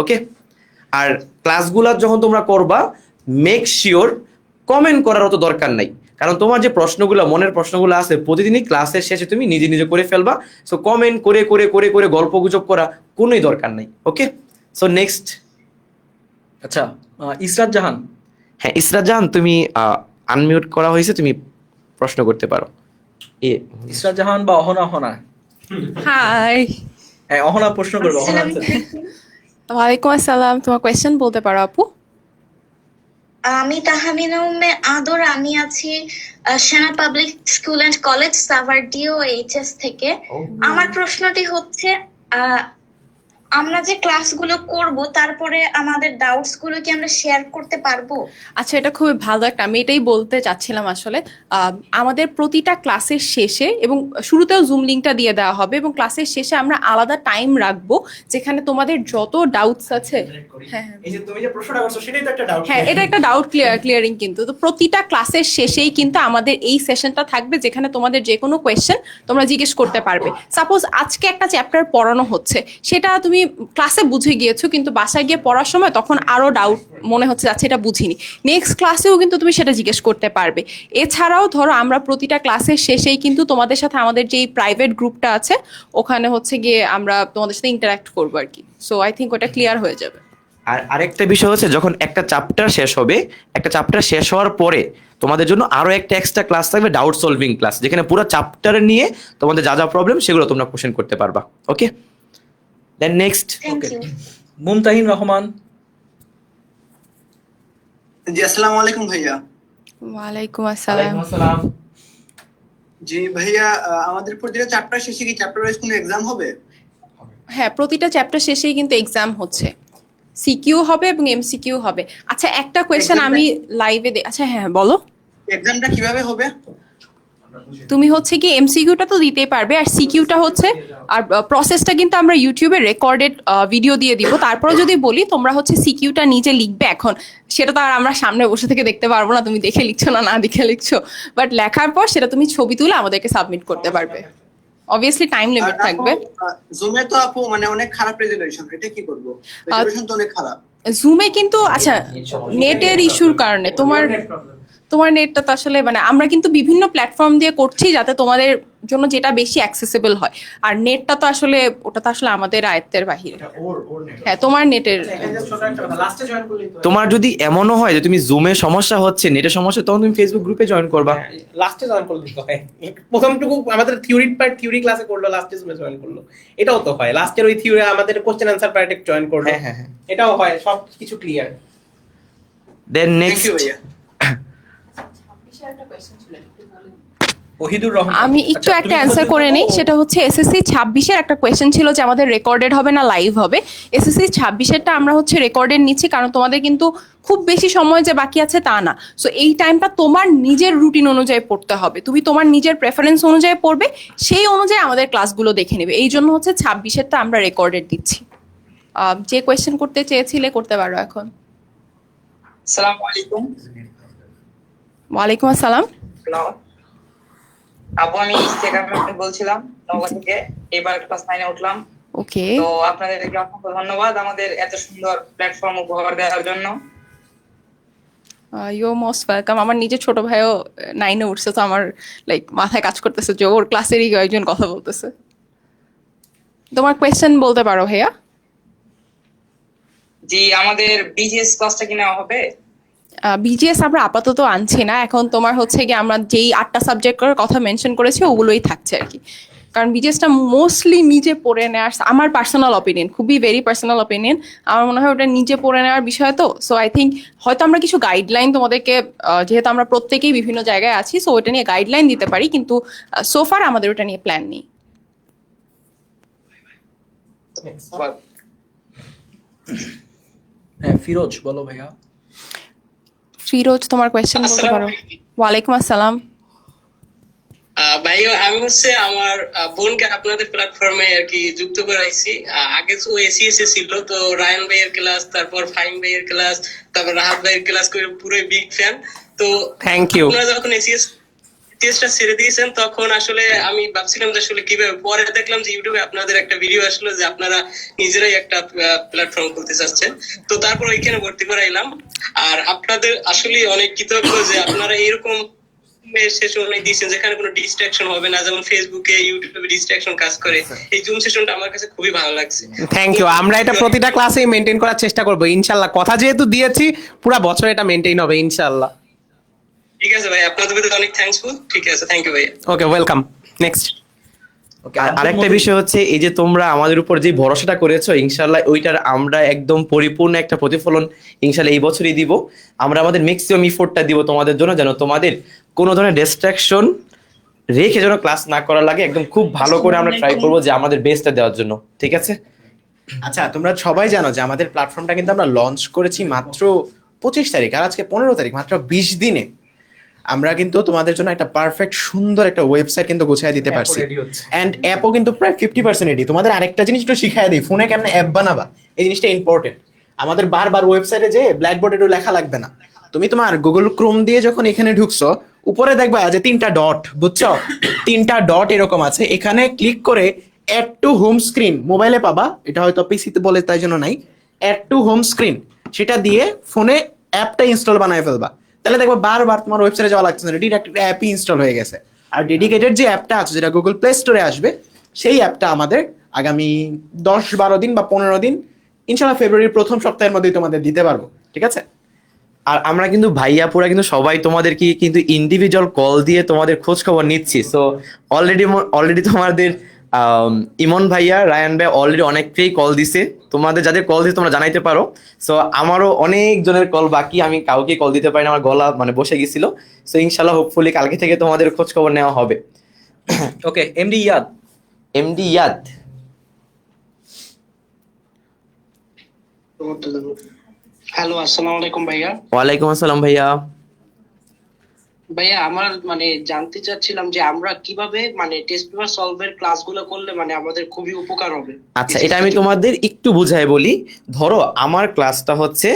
ওকে, আর ক্লাসগুলো যখন তোমরা করবা, মেক শিওর কমেন্ট করার অত দরকার নাই, কারণ তোমার যে প্রশ্নগুলো, মনের প্রশ্নগুলো আছে, প্রতিদিনই ক্লাসের শেষে তুমি নিজে নিজে করে ফেলবা। সো কমেন্ট করে করে করে করে গল্প গুজব করা কোনোই দরকার নাই। ওকে, সো নেক্সট। আচ্ছা, ইসরাত জাহান। হ্যাঁ, ইসরাত জাহান, তুমি আনমিউট করা হয়েছে, তুমি প্রশ্ন করতে পারো। ইসরাত জাহান বা অহনা। হাই, হ্যাঁ, অহনা প্রশ্ন করবে। অহনা ওয়ালাইকুম আসসালাম। তোমার কোয়েশ্চেন বলতে পারো আপু? আমি তাহমিনা উম্মে আদর, আমি আছি Sena public school and college Savar DOHS থেকে। আমার প্রশ্নটি হচ্ছে, আমরা যে ক্লাসগুলো করব তারপরে আমাদের ডাউটস গুলো কি আমরা শেয়ার করতে পারবো? আচ্ছা, এটা খুবই ভালো একটা, আমি এটাই বলতে চাচ্ছিলাম আসলে। আমাদের প্রতিটা ক্লাসের শেষে এবং শুরুতেও জুম লিঙ্কটা দিয়ে দেওয়া হবে, এবং ক্লাসের শেষে আমরা আলাদা টাইম রাখবো যেখানে তোমাদের যত ডাউটস আছে, হ্যাঁ এই যে তুমি যে প্রশ্নটা করছো সেটাই তো একটা ডাউট। হ্যাঁ, এটা একটা ডাউট ক্লিয়ারিং। কিন্তু তো প্রতিটা ক্লাসের শেষেই কিন্তু আমাদের এই সেশনটা থাকবে যেখানে তোমাদের যে কোনো কোয়েশ্চেন তোমরা জিজ্ঞেস করতে পারবে। সাপোজ আজকে একটা চ্যাপ্টার পড়ানো হচ্ছে, সেটা তুমি ক্লাসে বুঝে গিয়েছো, কিন্তু বাসায় গিয়ে পড়ার সময় তখন আরো ডাউট মনে হচ্ছে যাচ্ছে এটা বুঝিনি, নেক্সট ক্লাসেও কিন্তু তুমি সেটা জিজ্ঞেস করতে পারবে। এছাড়াও ধরো আমরা প্রতিটা ক্লাসের শেষেই কিন্তু তোমাদের সাথে আমাদের যে প্রাইভেট গ্রুপটা আছে ওখানে হচ্ছে গিয়ে আমরা তোমাদের সাথে ইন্টারাক্ট করবো আর কি। সো আই থিঙ্ক ওটা ক্লিয়ার হয়ে যাবে। আর আরেকটা বিষয় হচ্ছে, যখন একটা চ্যাপ্টার শেষ হবে, একটা চ্যাপ্টার শেষ হওয়ার পরে তোমাদের জন্য আরো একটা এক্সট্রা ক্লাস থাকবে, ডাউট সলভিং ক্লাস, যেখানে পুরো চ্যাপ্টার নিয়ে তোমাদের যা যা প্রবলেম সেগুলো তোমরা কোশ্চেন করতে পারবা। Okay, then next. Thank you. Mumtahin Rahman. জি, আসসালামু আলাইকুম ভাইয়া। ওয়ালাইকুম আসসালাম। জি ভাইয়া, আমাদের প্রতিটা চ্যাপ্টার শেষে কি চ্যাপ্টার ওয়াইজ কোনো এক্সাম হবে? হ্যাঁ, প্রতিটা চ্যাপ্টার শেষেই কিন্তু এক্সাম হচ্ছে, সিকিউ হবে এবং এমসিকিউ হবে। আচ্ছা, একটা কোয়েশ্চেন আমি লাইভে আচ্ছা হ্যাঁ বলো, এক্সামটা কিভাবে হবে? তুমি হচ্ছে কি এমসিকিউটা তো দিতেই পারবে, আর সিকিউটা হচ্ছে, আর প্রসেসটা কিন্তু আমরা ইউটিউবে রেকর্ডেড ভিডিও দিয়ে দিব। তারপরে যদি বলি তোমরা হচ্ছে সিকিউটা নিজে লিখবে, এখন সেটা তো আর আমরা সামনে বসে থেকে দেখতে পারবো না তুমি দেখে লিখছো না না দেখে লিখছো, বাট লেখার পর সেটা তুমি ছবি তুলে আমাদেরকে সাবমিট করতে পারবে। অবভিয়াসলি টাইম লিমিট থাকবে। জুমে তো আপু মানে অনেক খারাপ রেজুলেশন, এটা কি করব? রেজুলেশন তো অনেক খারাপ। জুমে কিন্তু আচ্ছা নেটের ইস্যুর কারণে তোমার নেটটা তো আসলে মানে আমরা কিন্তু বিভিন্ন প্ল্যাটফর্ম দিয়ে করছি যাতে তোমাদের জন্য যেটা বেশি অ্যাক্সেসিবল হয়, আর নেটটা তো আসলে ওটা তো আসলে আমাদের আয়ত্তের বাহিরে। হ্যাঁ, তোমার নেটের তোমার যদি এমনও হয় যে তুমি জুমে সমস্যা হচ্ছে, নেটের সমস্যা, তখন তুমি ফেসবুক গ্রুপে জয়েন করবা। লাস্টে জয়েন করলে তো হয়, প্রথমটুকু আমাদের থিওরি ক্লাসে করলো, লাস্টে জুমে জয়েন করলো, এটাও তো হয়। লাস্টের ওই থিওরি আমাদের কোশ্চেন আনসার পার্টে জয়েন করলো, হ্যাঁ, এটাও হয়, সব কিছু clear. Then thank next. You ভাইয়া। ওহিদুর রহমান। আমি একটু একটা অ্যান্সার করে নেই, সেটা হচ্ছে এসএসসি 26-এর একটা কোয়েশ্চেন ছিল যে আমাদের রেকর্ডেড হবে না লাইভ হবে। এসএসসি 26-এরটা আমরা হচ্ছে রেকর্ডেড নিচ্ছি, কারণ তোমাদের কিন্তু খুব বেশি সময় যে বাকি আছে তা না। সো এই টাইমটা তোমার নিজের রুটিন অনুযায়ী পড়তে হবে, তুমি তোমার নিজের প্রেফারেন্স অনুযায়ী পড়বে, সেই অনুযায়ী আমাদের ক্লাসগুলো দেখে নেবে। এই জন্য হচ্ছে 26-এরটা আমরা রেকর্ডেড দিচ্ছি। যে কোয়েশ্চেন করতে চেয়েছিলে করতে পারো এখন। আসসালামু আলাইকুম। ওয়ালাইকুম আসসালাম। হ্যালো আপু, আমি সেখান থেকে বলছিলাম নওগাঁ থেকে, এবার ক্লাস 9 এ উঠলাম। ওকে, তো আপনাদেরকে অসংখ্য ধন্যবাদ আমাদের এত সুন্দর প্ল্যাটফর্ম উপহার দেওয়ার জন্য। You most welcome. আমার নিজের ছোট ভাইও 9-এ উঠছে, তো আমার লাইক মাথায় কাজ করতেছে যে ওর ক্লাসেরই একজন কথা বলতেছে। তোমার কোয়েশ্চেন বলতে পারো ভাইয়া। জি, আমাদের বিজিএস ক্লাসটা কি নেওয়া হবে? বিজিএস আমরা আপাতত আনছি না, এখন তোমার হচ্ছে কি আমরা যেই 8টা সাবজেক্টের কথা মেনশন করেছি ওগুলোই থাকছে আর কি। কারণ বিজিএসটা মোস্টলি নিজে পড়ে নেওয়ার, আমার পার্সোনাল অপিনিয়ন, খুবই ভেরি পার্সোনাল অপিনিয়ন, আমার মনে হয় ওটা নিজে পড়ে নেওয়ার বিষয়। তো সো আই থিঙ্ক হয়তো আমরা কিছু গাইডলাইন তোমাদেরকে, যেহেতু আমরা প্রত্যেকেই বিভিন্ন জায়গায় আছি, সো ওটা নিয়ে গাইডলাইন দিতে পারি, কিন্তু সোফার আমাদের ওটা নিয়ে প্ল্যান নেই। হ্যাঁ, ফিরোজ বলো ভাইয়া। ফিরোজ, তোমার কোয়েশ্চেন বলতে পারো। ওয়ালাইকুম আসসালাম। ভাইয়া, আমি হচ্ছে আমার বোনকে আপনাদের প্ল্যাটফর্মে আর কি যুক্ত করাইছি। আগে তো এসিএসএ ছিল, তো রায়ান ভাইয়ের ক্লাস, তারপর ফাহিম ভাইয়ের ক্লাস, তারপর রাহাত ভাইয়ের ক্লাস করে পুরোই বিগ ফ্যান। তো থ্যাংক ইউ। আপনারা যখন এসিএসটা ছেড়ে দিয়েছেন তখন আসলে আমি ভাবছিলাম যে আসলে কিভাবে, পরে দেখলাম যে ইউটিউবে আপনাদের একটা ভিডিও আসলো যে আপনারা নিজেরাই একটা প্ল্যাটফর্ম খুলতে চাচ্ছেন, তো তারপর ওইখানে ভর্তি করাইলাম। আর আপনাদের আসলে অনেক কৃতজ্ঞ যে আপনারা এরকম সেশন দিয়েছেন যেখানে কোনো ডিস্ট্রাকশন হবে না, যেমন ফেসবুকে ইউটিউবে ডিস্ট্রাকশন কাজ করে। এই জুম সেশনটা আমার কাছে খুবই ভালো লাগছে। Thank you. আমরা এটা প্রতিটা ক্লাসেই মেনটেন করার চেষ্টা করবো ইনশাল্লাহ। কথা যেহেতু দিয়েছি, পুরো বছর এটা মেনটেন হবে ইনশাল্লাহ। ঠিক আছে ভাই, আপনাদের প্রতি অনেক থ্যাঙ্কসফুল। ঠিক আছে, থ্যাংক ইউ ভাই। ওকে, ওয়েলকাম। নেক্সট। আর আরেকটা বিষয় হচ্ছে, এই যে তোমরা আমাদের উপর যে ভরসাটা করেছো, ইনশাল্লাহ ওইটার আমরা একদম পরিপূর্ণ একটা প্রতিফলন ইনশাল্লাহ এই বছরই দিব। আমরা আমাদের ম্যাক্সিমাম ইফোর্টটা দিব তোমাদের জন্য, যেন তোমাদের কোনো ধরনের ডিস্ট্রাকশন রেখে যেন ক্লাস না করা লাগে। একদম খুব ভালো করে আমরা ট্রাই করবো যে আমাদের বেস্টটা দেওয়ার জন্য। ঠিক আছে? আচ্ছা, তোমরা সবাই জানো যে আমাদের প্ল্যাটফর্মটা কিন্তু আমরা লঞ্চ করেছি মাত্র 25 তারিখ, আর আজকে 15 তারিখ, মাত্র 20 দিনে আমরা কিন্তু তোমাদের জন্য একটা পারফেক্ট সুন্দর একটা ওয়েবসাইট কিন্তু গোছায় দিতে পারছি। এন্ড অ্যাপও কিন্তু প্রায় 50% রেডি। তোমাদের আরেকটা জিনিস একটু শিখাই দিই, ফোনে কেমন অ্যাপ বানাবা, এই জিনিসটা ইম্পর্টেন্ট। আমাদের বারবার ওয়েবসাইটে যে ব্ল্যাকবোর্ডে একটু লেখা লাগবে না, তুমি তোমার গুগল ক্রোম দিয়ে যখন এখানে ঢুকছো, উপরে দেখবা যে 3টা ডট, বুঝছো, 3টা ডট এরকম আছে। এখানে ক্লিক করে অ্যাড টু হোম স্ক্রিন মোবাইলে পাবা, এটা হয়তো পিসিতে বলে তাই জন্য নাই, অ্যাড টু হোম স্ক্রিন, সেটা দিয়ে ফোনে অ্যাপটা ইনস্টল বানায় ফেলবা। তাহলে দেখবো বারবার তোমার ওয়েবসাইটে যাওয়া লাগছে না, ডিরেক্ট অ্যাপই ইনস্টল হয়ে গেছে। আর ডেডিকেটেড যে অ্যাপটা আছে, যেটা গুগল প্লে স্টোরে আসবে, সেই অ্যাপটা আমাদের আগামী 10-12 দিন বা 15 দিন, ইনশাল্লাহ ফেব্রুয়ারির প্রথম সপ্তাহের মধ্যেই তোমাদের দিতে পারবো। ঠিক আছে? আর আমরা কিন্তু ভাইয়াপুরা কিন্তু সবাই তোমাদেরকে কিন্তু ইন্ডিভিজুয়াল কল দিয়ে তোমাদের খোঁজ খবর নিচ্ছি। সো অলরেডি তোমাদের ইমন ভাইয়া, রায়ান ভাই অলরেডি অনেককেই কল দিছে। তোমাদের যাদের কল দিছে তোমরা জানাইতে পারো। সো আমারও অনেক জনের কল বাকি, আমি কাউকে কল দিতে পারি না, আমার গলা মানে বসে গেছিল। সো ইনশাল্লাহ হোপফুলি কালকে থেকে তোমাদের খোঁজ খবর নেওয়া হবে। ওকে, এমডি ইয়াদ। এমডি ইয়াদ, হ্যালো, আসসালামু আলাইকুম ভাইয়া। ওয়ালাইকুম আসসালাম ভাইয়া। ভাইয়া, আমার মানে জানতে চাচ্ছিলাম যে আমরা কিভাবে মানে টেস্ট পেপার সলভের ক্লাসগুলো করলে মানে আমাদের খুবই উপকার হবে। আচ্ছা, এটা আমি তোমাদের একটু বুঝাই বলি। ধরো আমার ক্লাসটা হচ্ছে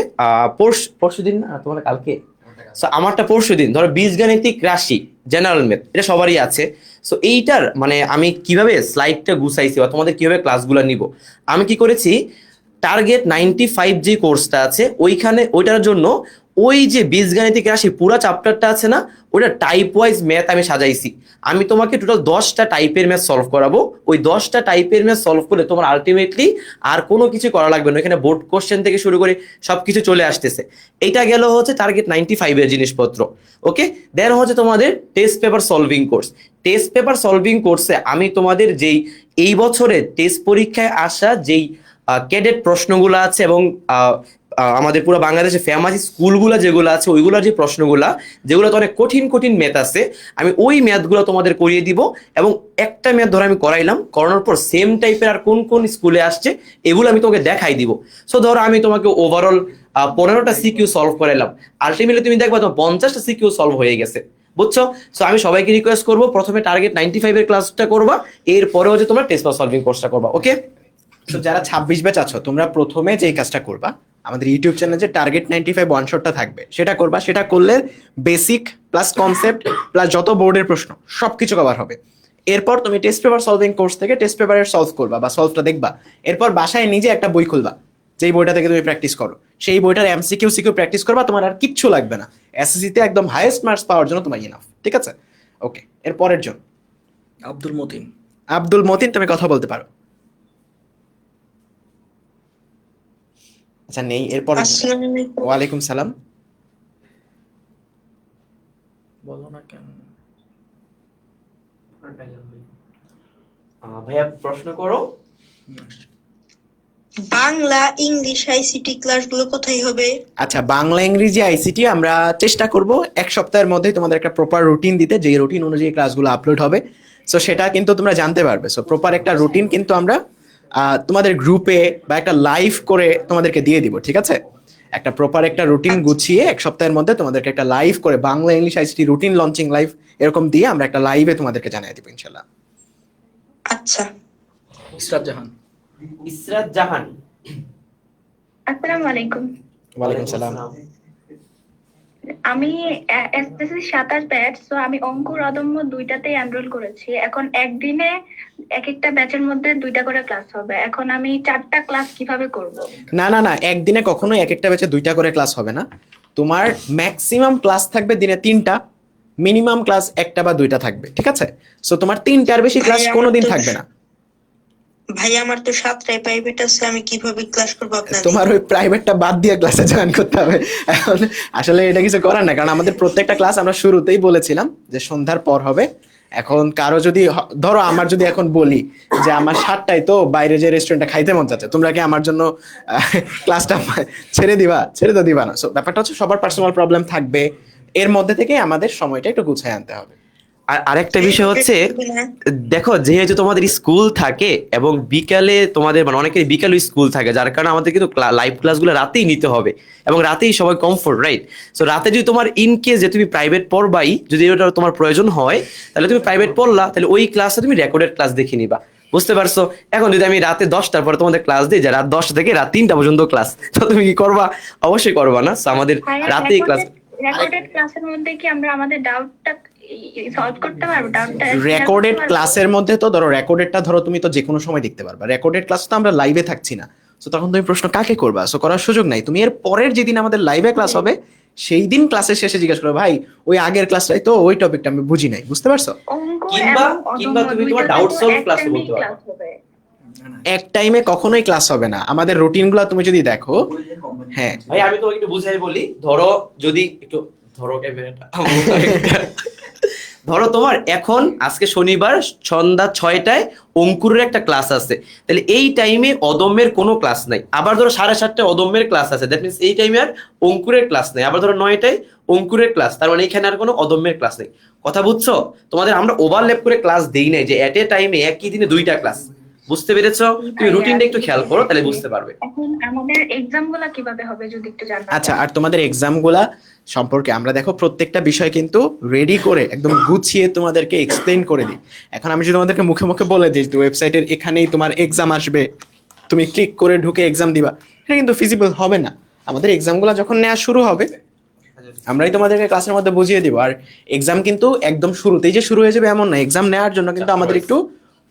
পরশু দিন না, তোমার কালকে। সো আমারটা পরশু দিন, ধরো বীজগাণিতিক রাশি, জেনারেল ম্যাথ, এটা সবারই আছে। সো এইটার মানে আমি কিভাবে স্লাইডটা গুছাইছি বা তোমাদের কিভাবে ক্লাসগুলো নিব, আমি কি করেছি, টার্গেট 95 যে কোর্সটা আছে ওইটার জন্য ওই যে বীজগাণিতিক রাশি পুরা চ্যাপ্টারটা আছে না, ওটা টাইপ ওয়াইজ ম্যাথ আমি সাজাইছি। আমি তোমাকে টোটাল 10টা টাইপের ম্যাথ সলভ করাবো। ওই 10টা টাইপের ম্যাথ সলভ করলে তোমার আলটিমেটলি আর কোনো কিছু করা লাগবে না, এখানে বোর্ড কোশ্চেন থেকে শুরু করে সবকিছু চলে আসতেছে। এইটা গেল হচ্ছে টার্গেট 95 এর জিনিসপত্র। ওকে, দেন হচ্ছে তোমাদের test paper solving course. Test paper solving কোর্সে আমি তোমাদের যেই এই বছরের টেস্ট পরীক্ষায় আসা যেই ক্যাডেট প্রশ্নগুলো আছে এবং আমাদের পুরো বাংলাদেশে ফেমাস স্কুলগুলো যেগুলো আছে ওইগুলোর যে প্রশ্নগুলা, যেগুলোতে অনেক কঠিন কঠিন ম্যাথ আছে, আমি ওই ম্যাথগুলো তোমাদের করিয়ে দিব। এবং একটা ম্যাথ ধরো আমি করানোর পর সেম টাইপের আর কোন কোন স্কুলে আসছে এগুলো আমি তোমাকে দেখাই দিব। সো ধরো আমি তোমাকে ওভারঅল 15টা সিকিউ সলভ করাইলাম, আলটিমেটলি তুমি দেখবা তোমার 50টা সিকিউ সলভ হয়ে গেছে, বুঝছো? সো আমি সবাইকে রিকোয়েস্ট করবো, প্রথমে টার্গেট 95 এর ক্লাসটা করবা, এরপরে হচ্ছে তোমরা টেস্ট পেপার সলভিং কোর্সটা করবা। ওকে, তো যারা 26 ব্যাচ আছো, তোমরা প্রথমে যে কাজটা করবা, আমাদের ইউটিউব চ্যানেলে যে টার্গেট 95 ওয়ান শটটা থাকবে সেটা করবা। সেটা করলে বেসিক প্লাস কনসেপ্ট প্লাস যত বোর্ডের প্রশ্ন সবকিছু কভার হবে। এরপর তুমি টেস্ট পেপার সলভিং কোর্স থেকে টেস্ট পেপারের সলভ করবা বা সলভটা দেখবা, এরপর বাসায় নিজে একটা বই খুলবা, যেই বইটা থেকে তুমি প্র্যাকটিস করো, সেই বইটার এমসিকিউ সিকিউ প্র্যাকটিস করবা, তোমার আর কিচ্ছু লাগবে না। এসএসসি তে একদম হাইয়েস্ট মার্কস পাওয়ার জন্য তোমার ইনাফ, ঠিক আছে? ওকে, এর পরের জন আব্দুল মতিন। আব্দুল মতিন, তুমি কথা বলতে পারো। আচ্ছা নেই, এরপর আসসালামু আলাইকুম। ওয়ালাইকুম সালাম। বলো না কেন? ভাইয়া প্রশ্ন করো। বাংলা ইংলিশ আইসিটি ক্লাসগুলো কোথায় হবে? আচ্ছা, বাংলা ইংরেজি আইসিটি আমরা চেষ্টা করব এক সপ্তাহের মধ্যেই তোমাদের একটা প্রপার রুটিন দিতে, যে রুটিন অনুযায়ী ক্লাসগুলো আপলোড হবে। সো সেটা কিন্তু তোমরা জানতে পারবে। সো প্রপার একটা রুটিন কিন্তু আমরা তোমাদের গ্রুপে বা একটা লাইভ করে তোমাদেরকে দিয়ে দিব, ঠিক আছে? একটা প্রপার একটা রুটিন গুছিয়ে এক সপ্তাহের মধ্যে তোমাদেরকে একটা লাইভ করে Bangla English ICT routine launching live এরকম দিয়ে আমরা একটা লাইভে তোমাদেরকে জানিয়ে দিব ইনশাআল্লাহ। আচ্ছা। ইসরাত জাহান। ইসরাত জাহান। আসসালামু আলাইকুম। ওয়ালাইকুম সালাম। আমি এসএসসি 27 ব্যাচ, তো আমি অঙ্কুর অদম্য দুইটাতেই এনরোল করেছি। এখন একদিনে এক একটা ব্যাচের মধ্যে 2টা করে ক্লাস হবে। এখন আমি 4টা ক্লাস কিভাবে করব? না না না, একদিনে কখনোই এক একটা ব্যাচে 2টা করে ক্লাস হবে না। তোমার ম্যাক্সিমাম ক্লাস থাকবে দিনে 3টা, মিনিমাম ক্লাস 1টা বা 2টা থাকবে, ঠিক আছে? সো তোমার 3টার বেশি ক্লাস কোনোদিন থাকবে না। ভাই আমার তো 7টায় প্রাইভেট আছে, আমি কিভাবে ক্লাস করব আপনাদের? তোমার ওই প্রাইভেটটা বাদ দিয়ে ক্লাসে জয়েন করতে হবে। এখন আসলে এটা কিছু করার না, কারণ আমাদের প্রত্যেকটা ক্লাস আমরা শুরুতেই বলেছিলাম যে সন্ধ্যার পর হবে। এখন কারো যদি ধরো আমার যদি এখন বলি যে আমার 7টায় তো বাইরে যে রেস্টুরেন্টে খাইতে মন চাচ্ছে, তোমরা কি আমার জন্য ক্লাসটা ছেড়ে দিবা? ছেড়ে তো দিবা না। সো ব্যাপারটা হচ্ছে সবার পার্সোনাল প্রবলেম থাকবে, এর মধ্যে থেকে আমাদের সময়টা একটু গুছিয়ে আনতে হবে। আর আরেকটা বিষয় হচ্ছে, দেখো যেহেতু তোমাদের স্কুল থাকে এবং বিকালে তোমাদের মানে অনেকের বিকালে স্কুল থাকে, যার কারণে আমাদের কিন্তু লাইভ ক্লাসগুলো রাতেই নিতে হবে এবং রাতেই সবাই কমফোর্ট, রাইট? সো রাতে যদি তোমার ইন কেস যে তুমি প্রাইভেট পড়বাই, যদি ওটা তোমার প্রয়োজন হয়, তাহলে তুমি প্রাইভেট পড়লা, তাহলে ওই ক্লাসে তুমি রেকর্ডেড ক্লাস দেখে নিবা, বুঝতে পারছো? এখন যদি আমি রাতে 10টার পরে তোমাদের ক্লাস দিই, যে রাত 10টা থেকে রাত 3টা পর্যন্ত ক্লাস, তো তুমি কি করবা? অবশ্যই করবা না। সো আমাদের রাতেই ক্লাস। রেকর্ডেড ক্লাসের মধ্যে কি আমরা আমাদের ডাউটটা সলভ করতে পারবো? ডাউটটা রেকর্ডেড ক্লাসের মধ্যে তো ধরো রেকর্ডেডটা ধরো তুমি তো যে কোনো সময় দেখতে পারবা। রেকর্ডেড ক্লাস তো আমরা লাইভে থাকছি না, সো তখন তুমি প্রশ্ন কাকে করবা? সো করার সুযোগ নাই। তুমি এর পরের যেদিন আমাদের লাইভে ক্লাস হবে সেই দিন ক্লাসের শেষে জিজ্ঞাসা করো, ভাই ওই আগের ক্লাসটাই তো ওই টপিকটা আমি বুঝি নাই, বুঝতে পারছো? কিংবা তুমি তোমার ডাউট সলভ ক্লাস বলতে পারো। এক টাইমে কখনোই ক্লাস হবে না। আমাদের রুটিনগুলো তুমি যদি দেখো, হ্যাঁ ভাই আমি তোমাকে একটু বুঝাই বলি। ধরো যদি একটু ধরো ক্যামেরাটা, ধরো তোমার এখন আজকে শনিবার সন্ধ্যা 6টায় অঙ্কুরের একটা ক্লাস আছে, তাহলে এই টাইমে অদম্যের কোনো ক্লাস নাই। আবার ধরো 7:30টায় অদম্যের ক্লাস আছে, দ্যাট মিনস এই টাইমে আর অঙ্কুরের ক্লাস নেই। আবার ধরো 9টায় অঙ্কুরের ক্লাস, তার মানে এখানে আর কোনো অদম্যের ক্লাস নেই। কথা বুঝছো? তোমাদের আমরা ওভারল্যাপ করে ক্লাস দেই নাই যে এট এ টাইমে একই দিনে 2টা ক্লাস, বুঝতে পেরেছো? তুমি রুটিনটা একটু খেয়াল করো, তাহলে বুঝতে পারবে। এখন আমাদের এক্সামগুলো কিভাবে হবে যদি একটু জানাতে? আচ্ছা, আর তোমাদের এক্সামগুলা সম্পর্কে আমরা দেখো প্রত্যেকটা বিষয় কিন্তু রেডি করে একদম গুছিয়ে তোমাদেরকে এক্সপ্লেইন করে দিই। এখন আমি যদি তোমাদেরকে মুখে মুখে বলে দিই যে ওয়েবসাইটের এখানেই তোমার এক্সাম আসবে, তুমি ক্লিক করে ঢুকে এক্সাম দিবা, এটা কিন্তু ফিজিবল হবে না। আমাদের এক্সামগুলো যখন নেওয়া শুরু হবে আমরাই তোমাদেরকে ক্লাসের মধ্যে বুঝিয়ে দিব। আর এক্সাম কিন্তু একদম শুরুতেই যে শুরু হয়ে যাবে এমন না। এক্সাম নেওয়ার জন্য কিন্তু আমাদের একটু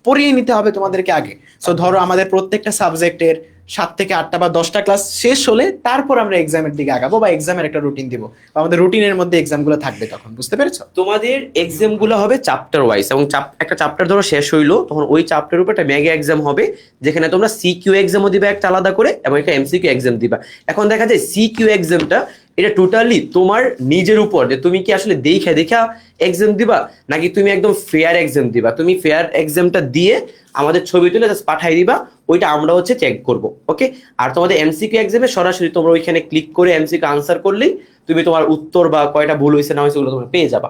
পড়িয়ে নিতে হবে তোমাদেরকে আগে। সো ধরো আমাদের প্রত্যেকটা সাবজেক্টের 7 থেকে 8টা বা 10টা ক্লাস শেষ হলে তারপর আমরা এক্সামের দিকে আগাবো বা এক্সামের একটা রুটিন দিব, বা আমাদের রুটিনের মধ্যে এক্সামগুলো থাকবে তখন, বুঝতে পেরেছো? তোমাদের এক্সাম গুলো হবে চ্যাপ্টার ওয়াইজ, এবং একটা চ্যাপ্টার ধরো শেষ হইলো, তখন ওই চ্যাপ্টারের উপর একটা মেগা এক্সাম হবে, যেখানে তোমরা সিকিউ এক্সামও দিবা একটা আলাদা করে এবং একটা এমসিকিউ এক্সাম দিবা। এখন দেখা যায় সিকিউ এক্সামটা এটা টোটালি তোমার নিজের উপর, যে তুমি কি আসলে দেখা এক্সাম দিবা নাকি তুমি একদম ফেয়ার এক্সাম দিবা। তুমি ফেয়ার এক্সামটা দিয়ে আমাদের ছবি তুলে জাস্ট পাঠাই দিবা, ওইটা আমরা হচ্ছে চেক করবো, ওকে? আর তোমাদের এমসিকিউ এক্সামে সরাসরি তোমরা ওইখানে ক্লিক করে এমসিকিউ আনসার করলেই তুমি তোমার উত্তর বা কয়টা ভুল হয়েছে না হয়েছে ওগুলো তোমরা পেয়ে যাবা।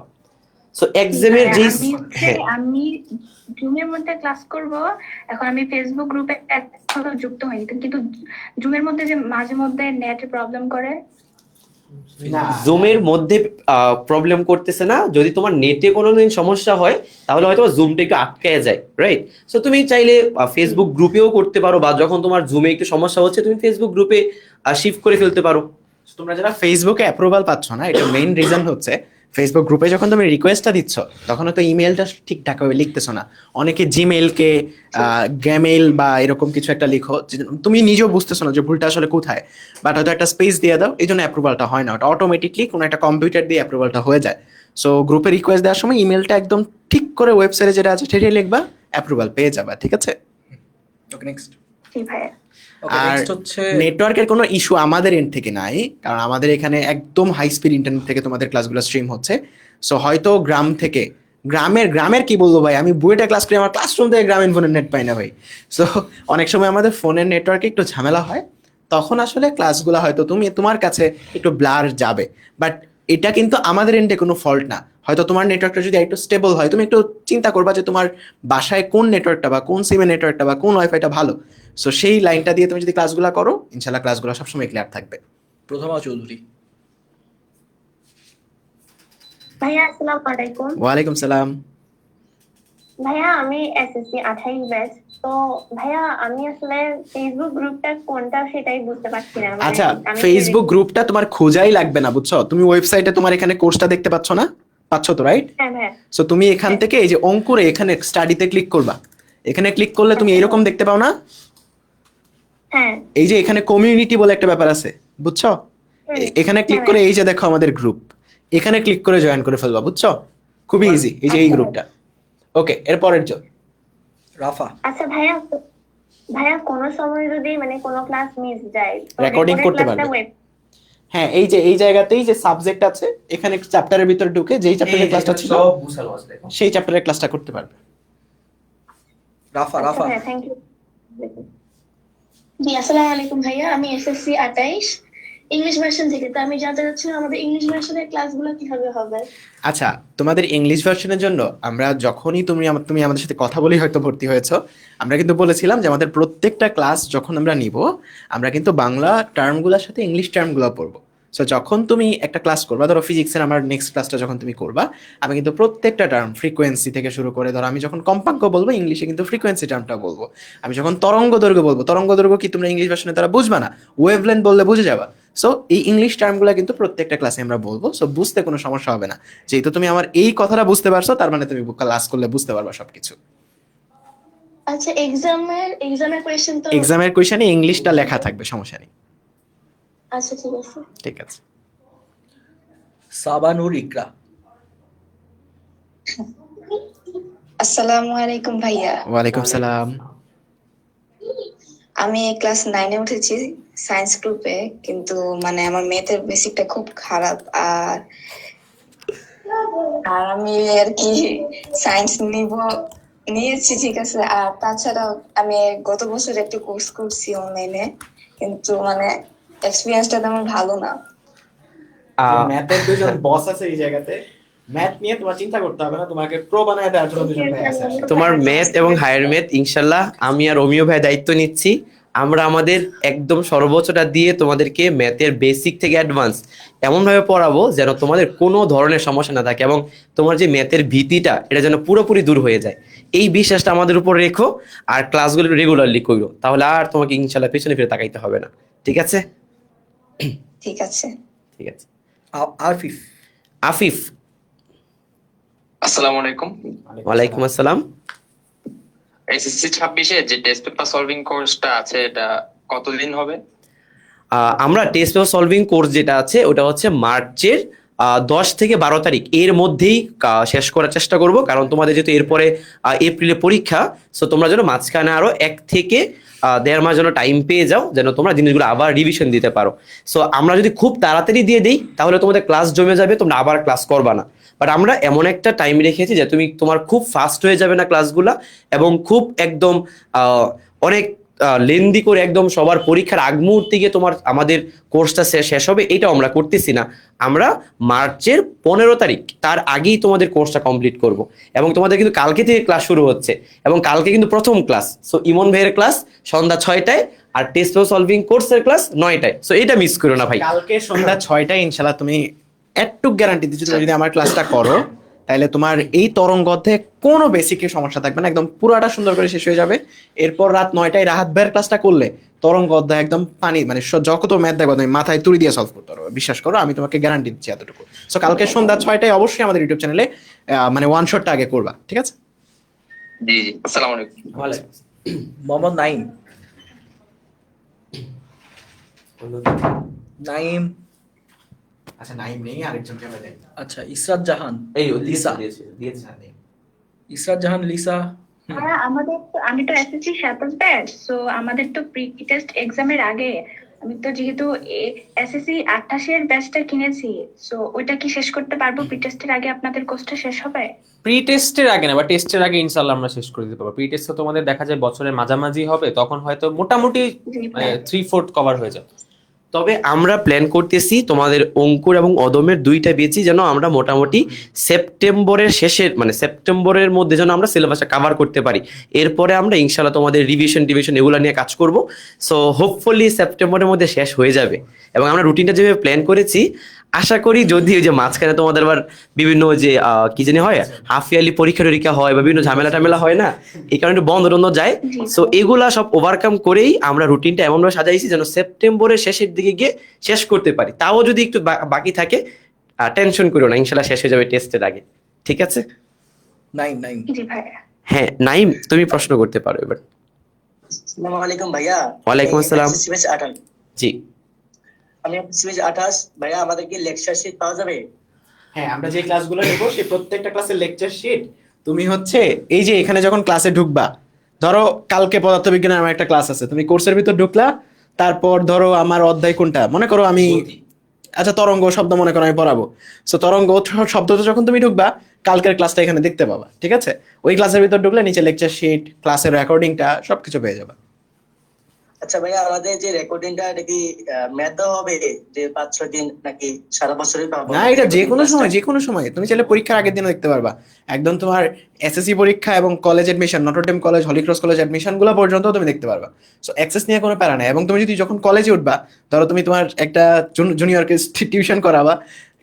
সো এক্সামের যে আমি জুমের মধ্যে ক্লাস করব। এখন আমি ফেসবুক গ্রুপে এখনো যুক্ত হইনি, কিন্তু জুমের মধ্যে যে মাঝে মধ্যে নেট প্রবলেম করে, জুমের মধ্যে প্রবলেম করতেছে না। যদি তোমার নেটে কোনোদিন সমস্যা হয় তাহলে হয়তো জুমটা একটু আটকায় যায়, রাইট? সো তুমি চাইলে ফেসবুক গ্রুপেও করতে পারো, বা যখন তোমার জুমে একটু সমস্যা হচ্ছে তুমি ফেসবুক গ্রুপে শিফট করে ফেলতে পারো। তোমরা যারা ফেসবুকে অ্যাপ্রুভাল পাচ্ছ না, এটা মেইন রিজন হচ্ছে ফেসবুক গ্রুপে যখন তুমি রিকোয়েস্টটা দিচ্ছ তখন তো ইমেলটা ঠিকঠাকভাবে লিখতেছো না। অনেকে জিমেইলকে গ্যামেইল বা এরকম কিছু একটা লিখো, তুমি নিজেও বুঝতেছো না যে ভুলটা আসলে কোথায়, বাট হয়তো একটা স্পেস দিয়ে দাও, এই জন্য অ্যাপ্রুভালটা হয় না। ওটা অটোমেটিকলি কোনো একটা কম্পিউটার দিয়ে অ্যাপ্রুভালটা হয়ে যায়। সো গ্রুপে রিকোয়েস্ট দেওয়ার সময় ইমেলটা একদম ঠিক করে ওয়েবসাইটে যেটা আছে সেটাই লিখবা, অ্যাপ্রুভাল পেয়ে যাবা। ঠিক আছে? ওকে, নেক্সট। জি ভাইয়া। ওকে, আর নেক্সট হচ্ছে নেটওয়ার্কের কোনো ইস্যু আমাদের এন্ড থেকে নাই, কারণ আমাদের এখানে একদম হাই স্পিড ইন্টারনেট থেকে তোমাদের ক্লাসগুলো স্ট্রিম হচ্ছে। সো হয়তো গ্রাম থেকে, গ্রামের কি বলবো ভাই, আমি বুয়েটে ক্লাস করি, আমার ক্লাসরুম থেকে গ্রামীণ ফোনের নেট পাই না ভাই। সো অনেক সময় আমাদের ফোনের নেটওয়ার্কে একটু ঝামেলা হয়, তখন আসলে ক্লাসগুলো হয়তো তোমার কাছে একটু ব্লার যাবে, বাট এটা কিন্তু আমাদের এন্ডে কোনো ফল্ট না। হয়তো তোমার নেটওয়ার্কটা যদি একটু স্টেবল হয়, তুমি একটু চিন্তা করবা যে তোমার বাসায় কোন নেটওয়ার্কটা বা কোন সিমের নেটওয়ার্কটা বা কোন ওয়াইফাইটা ভালো। সো সেই লাইনটা দিয়ে তুমি যদি ক্লাসগুলো করো, ইনশাল্লাহ ক্লাসগুলো সবসময় ক্লিয়ার থাকবে। প্রথমা চৌধুরী। ভাইয়া আসসালামু আলাইকুম। ওয়ালাইকুম সালাম। ভাইয়া আমি এসএসসি 28 ব্যাচ। তো ভাইয়া আমি আসলে ফেসবুক গ্রুপটা কোনটা সেটাই বুঝতে পারছি না। মানে আচ্ছা, আমি ফেসবুক গ্রুপটা তোমার খোঁজাই লাগবে না, বুঝছো? তুমি ওয়েবসাইটে তোমার এখানে কোর্সটা দেখতে পাচ্ছ না? পাচ্ছ তো, রাইট? হ্যাঁ ভাইয়া। সো তুমি এখান থেকে এই যে অঙ্কুরে এখানে স্টাডিতে ক্লিক করবা। এখানে ক্লিক করলে তুমি এরকম দেখতে পাও না? হ্যাঁ। এই যে এখানে কমিউনিটি বলে একটা ব্যাপার আছে, বুঝছো? এখানে ক্লিক করে এই যে দেখো আমাদের গ্রুপ, এখানে ক্লিক করে জয়েন করে ফেলবা, বুঝছো? খুবই ইজি, এই যে এই গ্রুপটা। ওকে, এর পরের জন রাফা। আচ্ছা ভাইয়া কোনো সময় যদি মানে কোনো ক্লাস মিস যায় তো রেকর্ডিং করতে পারবে। হ্যাঁ, এই যে এই জায়গাতেই যে সাবজেক্ট আছে, এখানে চ্যাপ্টারের ভিতরে ঢুকে যেই চ্যাপ্টারের ক্লাসটা ছিল সেই চ্যাপ্টারের ক্লাসটা করতে পারবে। রাফা। হ্যাঁ, থ্যাংক ইউ। জি, আসসালামু আলাইকুম ভাইয়া। আমি এসএসসি 28 ইংলিশ ভার্সন থেকে। তো আমি জানতে চাচ্ছিলাম আমাদের ইংলিশ ভার্সনের ক্লাসগুলো কিভাবে হবে। আচ্ছা, তোমাদের ইংলিশ ভার্সনের জন্য আমরা যখনই তুমি আমাদের সাথে কথা বলেই হয়তো ভর্তি হয়েছো, আমরা কিন্তু বলেছিলাম যে আমাদের প্রত্যেকটা ক্লাস যখন আমরা নিব, আমরা কিন্তু বাংলা টার্মগুলোর সাথে ইংলিশ টার্মগুলো পড়বো। সো যখন তুমি একটা ক্লাস করবা, ধরো ফিজিক্সের আমার নেক্সট ক্লাসটা যখন তুমি করবা, আমি কিন্তু প্রত্যেকটা টার্ম ফ্রিকোয়েন্সি থেকে শুরু করে, ধরো আমি যখন কম্পাঙ্ক বলবো ইংলিশে কিন্তু ফ্রিকোয়েন্সি টার্মটা বলবো। আমি যখন তরঙ্গ দৈর্ঘ্য বলবো, তরঙ্গ দৈর্ঘ্য কি তোমরা ইংলিশ ভার্সনে তারা বুঝবা না, ওয়েভলেন্থ বললে বুঝে যাবা। সো এই ইংলিশ টার্মগুলো কিন্তু প্রত্যেকটা ক্লাসে আমরা বলবো। সো বুঝতে কোনো সমস্যা হবে না। যেহেতু তুমি আমার এই কথাটা বুঝতে পারছো, তার মানে তুমি ক্লাস করলে বুঝতে পারবা সবকিছু। আচ্ছা, এক্সামের কোয়েশ্চেন তো এক্সামের কোয়েশ্চেনে ইংলিশটা লেখা থাকবে, সমস্যা নেই। আচ্ছা, ঠিক আছে। ঠিক আছে। সাবানুর ইকরা। আসসালামু আলাইকুম ভাইয়া। ওয়ালাইকুম সালাম। আমি ক্লাস 9-এ উঠেছি সায়েন্স গ্রুপে, কিন্তু মানে আমার ম্যাথের বেসিকটা খুব খারাপ। আর আমি আর কি সায়েন্স নিয়েছি, ঠিক আছে। আর তাছাড়া আমি গত বছর একটা কোর্স করছি অনলাইনে, কিন্তু মানে এক্সপিরিয়েন্সটা তেমন ভালো না। ম্যাথের দুজন বস আছে এই জায়গাতে, ম্যাথ নিয়ে তোমার চিন্তা করতে হবে না, তোমাকে প্রো বানায় দেওয়ার জন্য দুজন ভাই আছে। তোমার ম্যাথ এবং হায়ার ম্যাথ ইনশাল্লাহ আমি আর রমিও ভাই দায়িত্ব নিচ্ছি। আমরা আমাদের একদম সর্বোচ্চটা দিয়ে তোমাদেরকে ম্যাথের বেসিক থেকে অ্যাডভান্স এমনভাবে পড়াবো যেন তোমাদের কোনো ধরনের সমস্যা না থাকে, এবং তোমার যে ম্যাথের ভীতিটা এটা যেন পুরোপুরি দূর হয়ে যায়। এই বিশ্বাসটা আমাদের উপর রেখো, আর ক্লাসগুলো রেগুলারলি করো, তাহলে আর তোমাকে ইনশাল্লাহ পেছনে ফিরে তাকাইতে হবে না। ঠিক আছে? ঠিক আছে। ঠিক আছে। আফিফ। আসসালামু আলাইকুম। ওয়ালাইকুম আসসালাম। এসএসসি 26-এ যে টেস্ট পেপার সলভিং কোর্সটা আছে এটা কতদিন হবে? আমরা টেস্ট পেপার সলভিং কোর্স যেটা আছে ওটা হচ্ছে মার্চের 10 থেকে 12 তারিখ এর মধ্যেই শেষ করার চেষ্টা করব, কারণ তোমাদের যেহেতু এরপরে এপ্রিলে পরীক্ষা, সো তোমরা যেন মাঝখানে আরো 1 থেকে 1.5 মাস যেন টাইম পেয়ে যাও, যেন তোমরা জিনিসগুলো আবার রিভিশন দিতে পারো। সো আমরা যদি খুব তাড়াতাড়ি দিয়ে দিই তাহলে তোমাদের ক্লাস জমে যাবে, তোমরা আবার ক্লাস করবা না। বাট আমরা এমন একটা টাইম রেখেছি যে তোমার খুব ফাস্ট হয়ে যাবে না ক্লাসগুলা, এবং খুব একদম অনেক লেন্দি করে একদম সবার পরীক্ষার আগ মুহূর্তে গিয়ে আমাদের কোর্সটা শেষ হবে, এটাও আমরা করতেছি না। আমরা মার্চের 15 তারিখ তার আগেই তোমাদের কোর্সটা কমপ্লিট করব, এবং তোমাদের কিন্তু কালকে থেকে ক্লাস শুরু হচ্ছে, এবং কালকে কিন্তু প্রথম ক্লাস। সো ইমন ভাইয়ের ক্লাস সন্ধ্যা 6টায়, আর টেস্ট পেপার সলভিং কোর্সের ক্লাস 9টায়। সো এটা মিস করো না ভাই। কালকে সন্ধ্যা 6টায় ইনশাআল্লাহ তুমি একটু গ্যারান্টি দিচ্ছি, তুমি যদি আমার ক্লাসটা করো তাইলে তোমার এই তরঙ্গ অধ্যায়ে কোনো বেসিকের সমস্যা থাকবে না, একদম পুরাটা সুন্দর করে শেষ হয়ে যাবে। এরপর রাত 9টায় রাহাত ভাইয়ের ক্লাসটা করলে তরঙ্গ অধ্যায় একদম পানি মানে যত ম্যাথ দেখো তুমি মাথায় তুড়ি দিয়ে সলভ করতে পারবে, বিশ্বাস করো, আমি তোমাকে গ্যারান্টি দিচ্ছি এতটুকু। সো কালকে সন্ধ্যা 6টায় অবশ্যই আমাদের ইউটিউব চ্যানেলে মানে ওয়ান শটটা আগে করবা, ঠিক আছে? জি জি, আসসালামু আলাইকুম। মোহাম্মদ নাইম। নাইম। আচ্ছা নাইম নেই, আরেকজনকে আমরা দেই। আচ্ছা ইসরাত জাহান। এই লিসা। দিয়েছে ইসরাত জাহান, লিসা। হ্যাঁ, আমি তো এসএসসি 27 ব্যাচ, সো আমাদের তো প্রি টেস্ট এক্সামের আগে আমি তো যেহেতু এসএসসি 28 ব্যাচটা কিনেছি, সো ওইটা কি শেষ করতে পারবো? প্রি টেস্টের আগে আপনাদের কোর্সটা শেষ হবে? প্রি টেস্টের আগে না বা টেস্টের আগে ইনশাআল্লাহ আমরা শেষ করে দিতে পারবো। প্রি টেস্ট তো তোমাদের দেখা যায় বছরের মাঝামাঝি হবে, তখন হয়তো মোটামুটি 3/4 কভার হয়ে যাবে। তবে আমরা প্ল্যান করতেছি তোমাদের অঙ্কুর এবং অদমের দুইটা বেচই যেন আমরা মোটামুটি সেপ্টেম্বরের শেষের মানে সেপ্টেম্বরের মধ্যে যেন আমরা সিলেবাসটা কভার করতে পারি। এরপরে আমরা ইনশাল্লাহ তোমাদের রিভিশন এগুলো নিয়ে কাজ করব। সো হোপফুলি সেপ্টেম্বরের মধ্যে শেষ হয়ে যাবে। এবং আমরা রুটিনটা যেভাবে প্ল্যান করেছি, আশা করি যদি ওই যে মাঝখানে তোমাদের আবার বিভিন্ন যে কি জানি হয় হাফ ইয়ারলি পরীক্ষা হয় বা বিভিন্ন ঝামেলা হয় না, এই কারণে একটু বন্ধ যায়। সো এগুলা সব ওভারকাম করেই আমরা রুটিনটা এমনভাবে সাজাইছি যেন সেপ্টেম্বরের শেষের দিকে গিয়ে শেষ করতে পারি। তাও যদি একটু বাকি থাকে টেনশন করো না, ইনশাল্লাহ শেষ হয়ে যাবে টেস্টের আগে, ঠিক আছে? নাইম। জি ভাইয়া। হ্যাঁ নাইম, তুমি প্রশ্ন করতে পারো এবার। আসসালামু আলাইকুম ভাইয়া। ওয়ালাইকুম আসসালাম। জি আমি 28 ভাইয়া, আমাদের কি লেকচার শিট পাওয়া যাবে? হ্যাঁ, আমরা যে ক্লাসগুলো নেব সেই প্রত্যেকটা ক্লাসের লেকচার শিট তুমি হচ্ছে এই যে এখানে যখন ক্লাসে ঢুকবা, ধরো কালকে পদার্থবিজ্ঞানের আমার একটা ক্লাস আছে, তুমি কোর্সের ভিতর ঢুকলা, তারপর ধরো আমার অধ্যায় কোনটা মনে করো আমি আচ্ছা তরঙ্গ শব্দ মনে করো আমি পড়াবো, সো তরঙ্গ শব্দটা যখন তুমি ঢুকবা কালকের ক্লাসটা এখানে দেখতে পাবা, ঠিক আছে? ওই ক্লাসের ভিতর ঢুকলে নিচে লেকচার শিট, ক্লাসের রেকর্ডিংটা সবকিছু পেয়ে যাবা। আচ্ছা ভাইয়া, আমাদের যে রেকর্ডিংটা এটা কি ম্যাথ হবে যে 5-6 দিন নাকি সারা বছরই পাবো? না, এটা যে কোনো সময় তুমি চাইলে পরীক্ষার আগের দিনও দেখতে পারবা। একদম তোমার এসএসসি পরীক্ষা এবং college admission, Notre Dame college, Holy Cross college admission গুলো পর্যন্ত তুমি দেখতে পারবা। সো অ্যাক্সেস নিয়ে কোনো প্যারা নাই। এবং তুমি যদি যখন কলেজে উঠবা, ধরো তুমি তোমার একটা জুনিয়রকে টিউশন করাবা,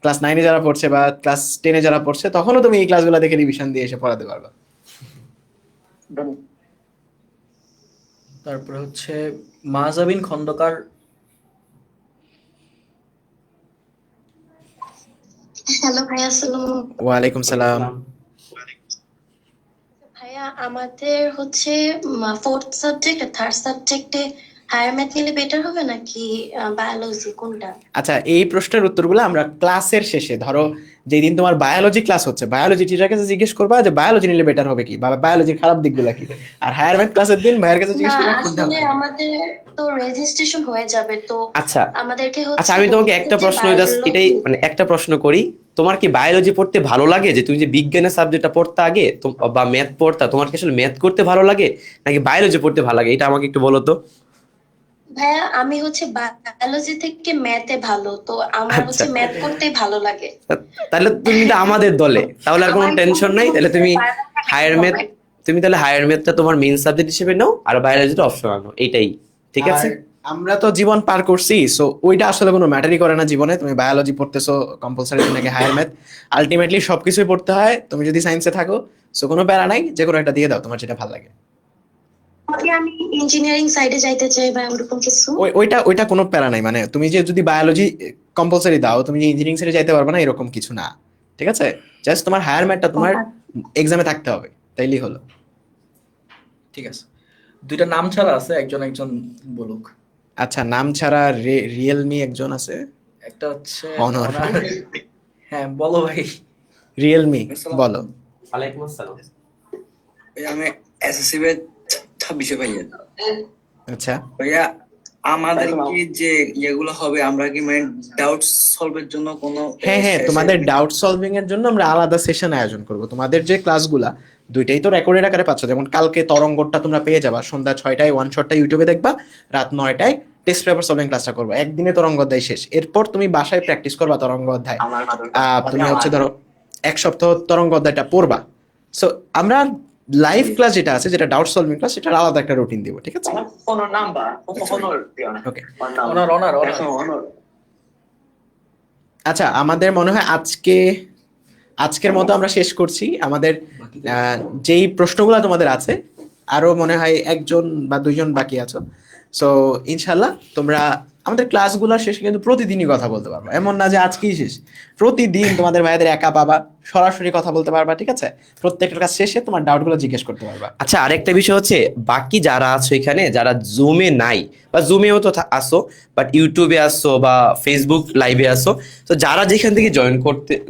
ক্লাস 9-এ যারা পড়ছে বা ক্লাস 10-এ যারা পড়ছে, তখনও তুমি এই ক্লাসগুলো দেখে রিভিশন দিয়ে এসে পড়াতে পারবা। তারপরে হচ্ছে মাহজাবিন খন্দকার। হ্যালো ভাইয়া, আসসালামু ওয়ালাইকুম সালাম। ভাইয়া, আমাদের হচ্ছে 4th সাবজেক্ট আর 3rd সাবজেক্টে হায়ার ম্যাথ নিলে বেটার হবে নাকি বায়োলজি, কোনটা? আচ্ছা, এই প্রশ্নের উত্তরগুলো আমরা ক্লাসের শেষে, ধরো যেদিন তোমার বায়োলজি ক্লাস হচ্ছে, বায়োলজি টিচার কাছে জিজ্ঞেস করবা যে বায়োলজি নিলে বেটার হবে কি, বা বায়োলজির খারাপ দিকগুলো কি, আর হায়ার ম্যাথ ক্লাসের দিন ভাইয়ের কাছে জিজ্ঞেস করবা কোনটা আসলে আমাদের তো রেজিস্ট্রেশন হয়ে যাবে, তো আচ্ছা আমাদেরকে আচ্ছা, আমি তোমাকে একটা প্রশ্ন জাস্ট এটাই মানে একটা প্রশ্ন করি, তোমার কি বায়োলজি পড়তে ভালো লাগে? যে তুমি যে বিজ্ঞানের সাবজেক্টটা পড়তে আগে বা ম্যাথ পড়তা, তোমার কি আসলে ম্যাথ করতে ভালো লাগে নাকি বায়োলজি পড়তে ভালো লাগে? এটা আমাকে একটু বলো তো। ভাইয়া, আমি হচ্ছে বায়োলজি থেকে ম্যাথে ভালো, তো আমার হচ্ছে ম্যাথ করতে ভালো লাগে। তাহলে তুমি তো আমাদের দলে, তাহলে আর কোনো টেনশন নাই। তাহলে তুমি হায়ার ম্যাথ, তুমি তাহলে হায়ার ম্যাথটা তোমার মেইন সাবজেক্ট হিসেবে নাও আর বায়োলজিটা অপশনাল নাও, এইটাই ঠিক আছে? আমরা তো জীবন পার করছি, সো ওইটা আসলে কোনো ম্যাটারই করে না জীবনে। তুমি বায়োলজি পড়তেছো কম্পালসারি নাকি হায়ার ম্যাথ, আলটিমেটলি সবকিছুই পড়তে হয়। তুমি যদি সায়েন্সে থাকো, সো কোনো প্যারা নাই, যে কোনো একটা দিয়ে দাও তোমার যেটা ভালো লাগে। আমি ইঞ্জিনিয়ারিং সাইডে যাইতে চাই বা এরকম কিছু। ওইটা কোনো প্যারা নাই, মানে তুমি যে যদি বায়োলজি কম্পালসারি দাও, তুমি যে ইঞ্জিনিয়ারিং সাইডে যাইতে পারবে না এরকম কিছু না, ঠিক আছে? জাস্ট তোমার হায়ার ম্যাথটা তোমার এক্সামে থাকতে হবে, তাইলেই হলো। ঠিক আছে, দুইটা নাম ছাড়া আছে, একজন বলুক। আচ্ছা, নাম ছাড়া রিয়েলমি একজন আছে, একটা হচ্ছে অনর। হ্যাঁ বলো ভাই। রিয়েলমি বলো। ওয়ালাইকুম আসসালাম। আমি এসএসসি ব্যাচ 26 ভাইয়া। আচ্ছা ভাইয়া, আমাদের কি যে এগুলো হবে, আমরা কি মানে ডাউট সলভের জন্য কোনো? হ্যাঁ, তোমাদের ডাউট সলভিং এর জন্য আমরা আলাদা সেশন আয়োজন করব। তোমাদের যে ক্লাসগুলা দুইটাই তো রেকর্ডেড আকারে পাচ্ছ, যেমন কালকে তরঙ্গটা তোমরা পেয়ে যাবা সন্ধ্যা 6টায়, ওয়ান শটটা ইউটিউবে দেখবা, রাত 9টায় টেস্ট পেপার সলভিং ক্লাসটা করবা। একদিনে তরঙ্গ অধ্যায় শেষ। এরপর তুমি বাসায় প্র্যাকটিস করবা তরঙ্গ অধ্যায়। তুমি হচ্ছে ধরো এক সপ্তাহ তরঙ্গ অধ্যায়টা পড়বা। সো আমরা লাইভ ক্লাস যেটা আছে, যেটা ডাউট সলভিং ক্লাস, সেটার আলাদা একটা রুটিন দিব, ঠিক আছে? ওকে। আচ্ছা, আমাদের মনে হয় আজকে আজকের মতো আমরা শেষ করছি। আমাদের যেই প্রশ্নগুলো তোমাদের আছে, আরো মনে হয় একজন বা দুইজন বাকি আছো। সো ইনশাল্লাহ তোমরা আমাদের ক্লাসগুলো শেষে কিন্তু প্রতিদিনই কথা বলতে পারবা, এমন না যে আজকেই শেষ। প্রতিদিন তোমাদের ভাইদের একা পাবা, সরাসরি কথা বলতে পারবা, ঠিক আছে? প্রত্যেকটা ক্লাস শেষে তোমার ডাউটগুলো জিজ্ঞেস করতে পারবা। আচ্ছা, আরেকটা বিষয় হচ্ছে, বাকি যারা আছো এখানে, যারা জুমে নাই বা জুমেও তো আসো বাট ইউটিউবে আসো বা ফেসবুক লাইভে আসো, তো যারা যেখান থেকে জয়েন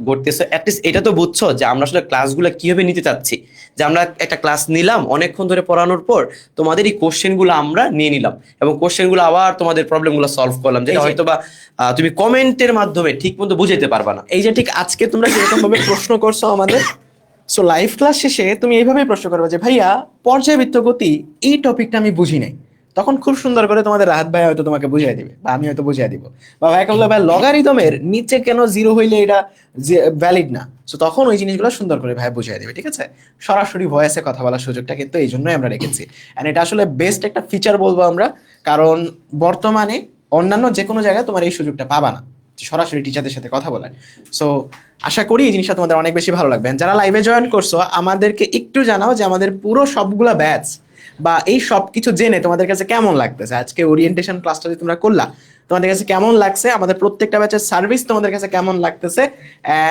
করতেছো, অ্যাটলিস্ট এটা তো বুঝছো যে আমরা আসলে ক্লাসগুলো কিভাবে নিতে চাচ্ছি। যে আমরা একটা ক্লাস নিলাম অনেকক্ষণ ধরে পড়ানোর পর, তোমাদের এই কোশ্চেনগুলো আমরা নিয়ে নিলাম এবং কোশ্চেনগুলো আবার তোমাদের প্রবলেমগুলো সলভ করলাম, যেটা হয়তো বা তুমি কমেন্টের মাধ্যমে ঠিক মতো বুঝাইতে পারবা না। এই যে ঠিক আজকে তোমরা যেরকম ভাবে প্রশ্ন করছো আমাদের, সো লাইভ ক্লাস শেষে তুমি এইভাবেই প্রশ্ন করবে যে ভাইয়া পর্যায়বৃত্ত গতি এই টপিকটা আমি বুঝি নাই। তখন খুব সুন্দর করে তোমাদের রাহাত ভাই হয়তো তোমাকে বুঝিয়ে দিবে, বা আমি হয়তো বুঝিয়ে দিব, বা ভাই বলবে ভাই লগারিদমের নিচে কেন জিরো হইলে এটা ভ্যালিড না। সো তখন ওই জিনিসগুলো সুন্দর করে ভাই বুঝিয়ে দিবে, ঠিক আছে? সরাসরি ভয়েসে কথা বলার সুযোগটা কিন্তু এই জন্যই আমরা রেখেছি। এন্ড এটা আসলে বেস্ট একটা ফিচার বলবো আমরা, কারণ বর্তমানে অন্যান্য যে কোনো জায়গায় তোমার এই সুযোগটা পাবা না, সরাসরি টিচারদের সাথে কথা বলার। সো আশা করি এই জিনিসটা তোমাদের অনেক বেশি ভালো লাগবে। যারা লাইভে জয়েন করছো আমাদেরকে একটু জানাও যে আমাদের পুরো সবগুলা ব্যাচ বা এই সব কিছু জেনে তোমাদের কাছে কেমন লাগতেছে। আজকে ওরিয়েন্টেশন ক্লাসটা যে তোমরা করলা, তোমাদের কাছে কেমন লাগছে, আমাদের প্রত্যেকটা ব্যাচের সার্ভিস তোমাদের কাছে কেমন লাগতেছে,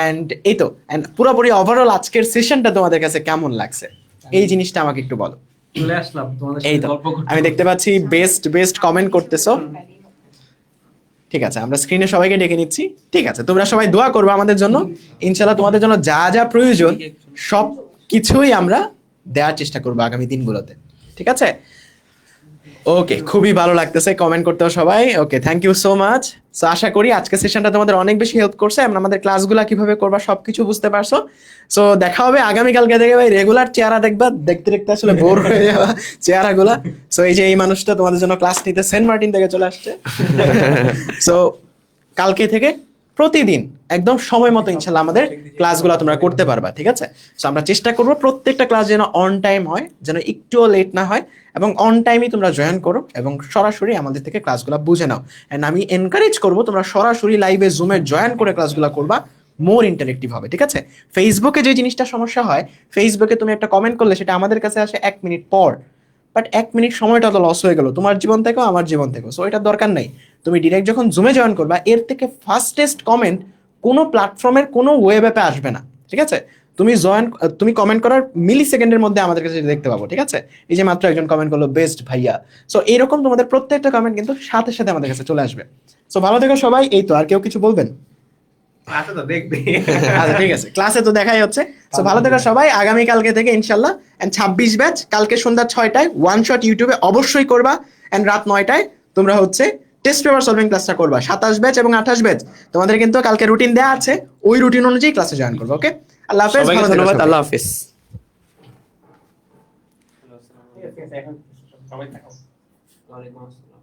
এন্ড এই তো এন্ড পুরোপুরি ওভারঅল আজকের সেশনটা তোমাদের কাছে কেমন লাগছে, এই জিনিসটা আমাকে একটু বলো। চলে আসলাম তোমাদের এই সাথে তো গল্প করতে। আমি দেখতে পাচ্ছি বেস্ট কমেন্ট করতেছো। ঠিক আছে, আমরা স্ক্রিনে সবাইকে ডেকে নিচ্ছি। ঠিক আছে, তোমরা সবাই দোয়া করবে আমাদের জন্য। ইনশাল্লাহ তোমাদের জন্য যা যা প্রয়োজন সব কিছুই আমরা দেওয়ার চেষ্টা করবো আগামী দিনগুলোতে, ঠিক আছে? ওকে, খুবই ভালো লাগতেছে কমেন্ট করতেও সবাই। Okay, thank you so much. So আশা করি আজকের সেশনটা তোমাদের অনেক বেশি হেল্প করছে এবং আমাদের ক্লাসগুলো কিভাবে করবা সবকিছু বুঝতে পারছো। সো দেখা হবে আগামীকালকে থেকে। ভাই রেগুলার চেহারা দেখবা, দেখতে দেখতে আসলে বোর হয়ে যাওয়া চেহারাগুলা। সো এই যে এই মানুষটা তোমাদের জন্য ক্লাস নিতে সেন্ট মার্টিন থেকে চলে আসছে। সো কালকে থেকে প্রতিদিন একদম সময় মতো ইনশাল্লাহ আমাদের ক্লাসগুলো তোমরা করতে পারবা, ঠিক আছে? সো আমরা চেষ্টা করবো প্রত্যেকটা ক্লাস যেন অন টাইম হয়, যেন একটুও লেট না হয়, এবং অন টাইমই তোমরা জয়েন করো এবং সরাসরি আমাদের থেকে ক্লাসগুলো বুঝে নাও। এন্ড আমি এনকারেজ করবো তোমরা সরাসরি লাইভে জুমে জয়েন করে ক্লাসগুলো করবা, মোর ইন্টারেক্টিভ হবে, ঠিক আছে? ফেসবুকে যে জিনিসটা সমস্যা হয়, ফেসবুকে তুমি একটা কমেন্ট করলে সেটা আমাদের কাছে আসে 1 মিনিট পর, বাট 1 মিনিট সময়টা তো লস হয়ে গেল তোমার জীবন থেকেও আমার জীবন থেকেও। সো এটার দরকার নাই। তুমি ডিরেক্ট যখন জুমে জয়েন করবা, এর থেকে ফাস্টেস্ট কমেন্ট কোনো প্ল্যাটফর্মের কোনো ওয়েব অ্যাপে আসবে না, ঠিক আছে? তুমি কমেন্ট করার মিলি সেকেন্ডের মধ্যে আমাদের কাছে দেখতে পাবো, ঠিক আছে? এই যে মাত্র একজন কমেন্ট করলো বেস্ট ভাইয়া। সো এরকম তোমাদের প্রত্যেকটা কমেন্ট কিন্তু সাথে সাথে আমাদের কাছে চলে আসবে। সো ভালো থেকো সবাই। এই তো, আর কেউ কিছু বলবেন? আচ্ছা, তো দেখবি। আচ্ছা ঠিক আছে, ক্লাসে তো দেখাই হচ্ছে। সো ভালো থেকো সবাই। আগামী কালকে থেকে ইনশাল্লাহ এন্ড 26 ব্যাচ কালকে সন্ধ্যা 6টায় ওয়ান শট ইউটিউবে অবশ্যই করবা, এন্ড রাত 9টায় তোমরা হচ্ছে টেস্ট পেপার সলভিং ক্লাসটা করবা। 27 ব্যাচ এবং 28 ব্যাচ তোমাদের কিন্তু কালকে রুটিন দেওয়া আছে, ওই রুটিন অনুযায়ী ক্লাসে জয়েন করবে। ওকে, আল্লাহ হাফেজ, সবাইকে ভালো থেকো ধন্যবাদ, সবাই। আল্লাহ হাফেজ। সবাই থাকো। ওয়ালাইকুম আসসালাম।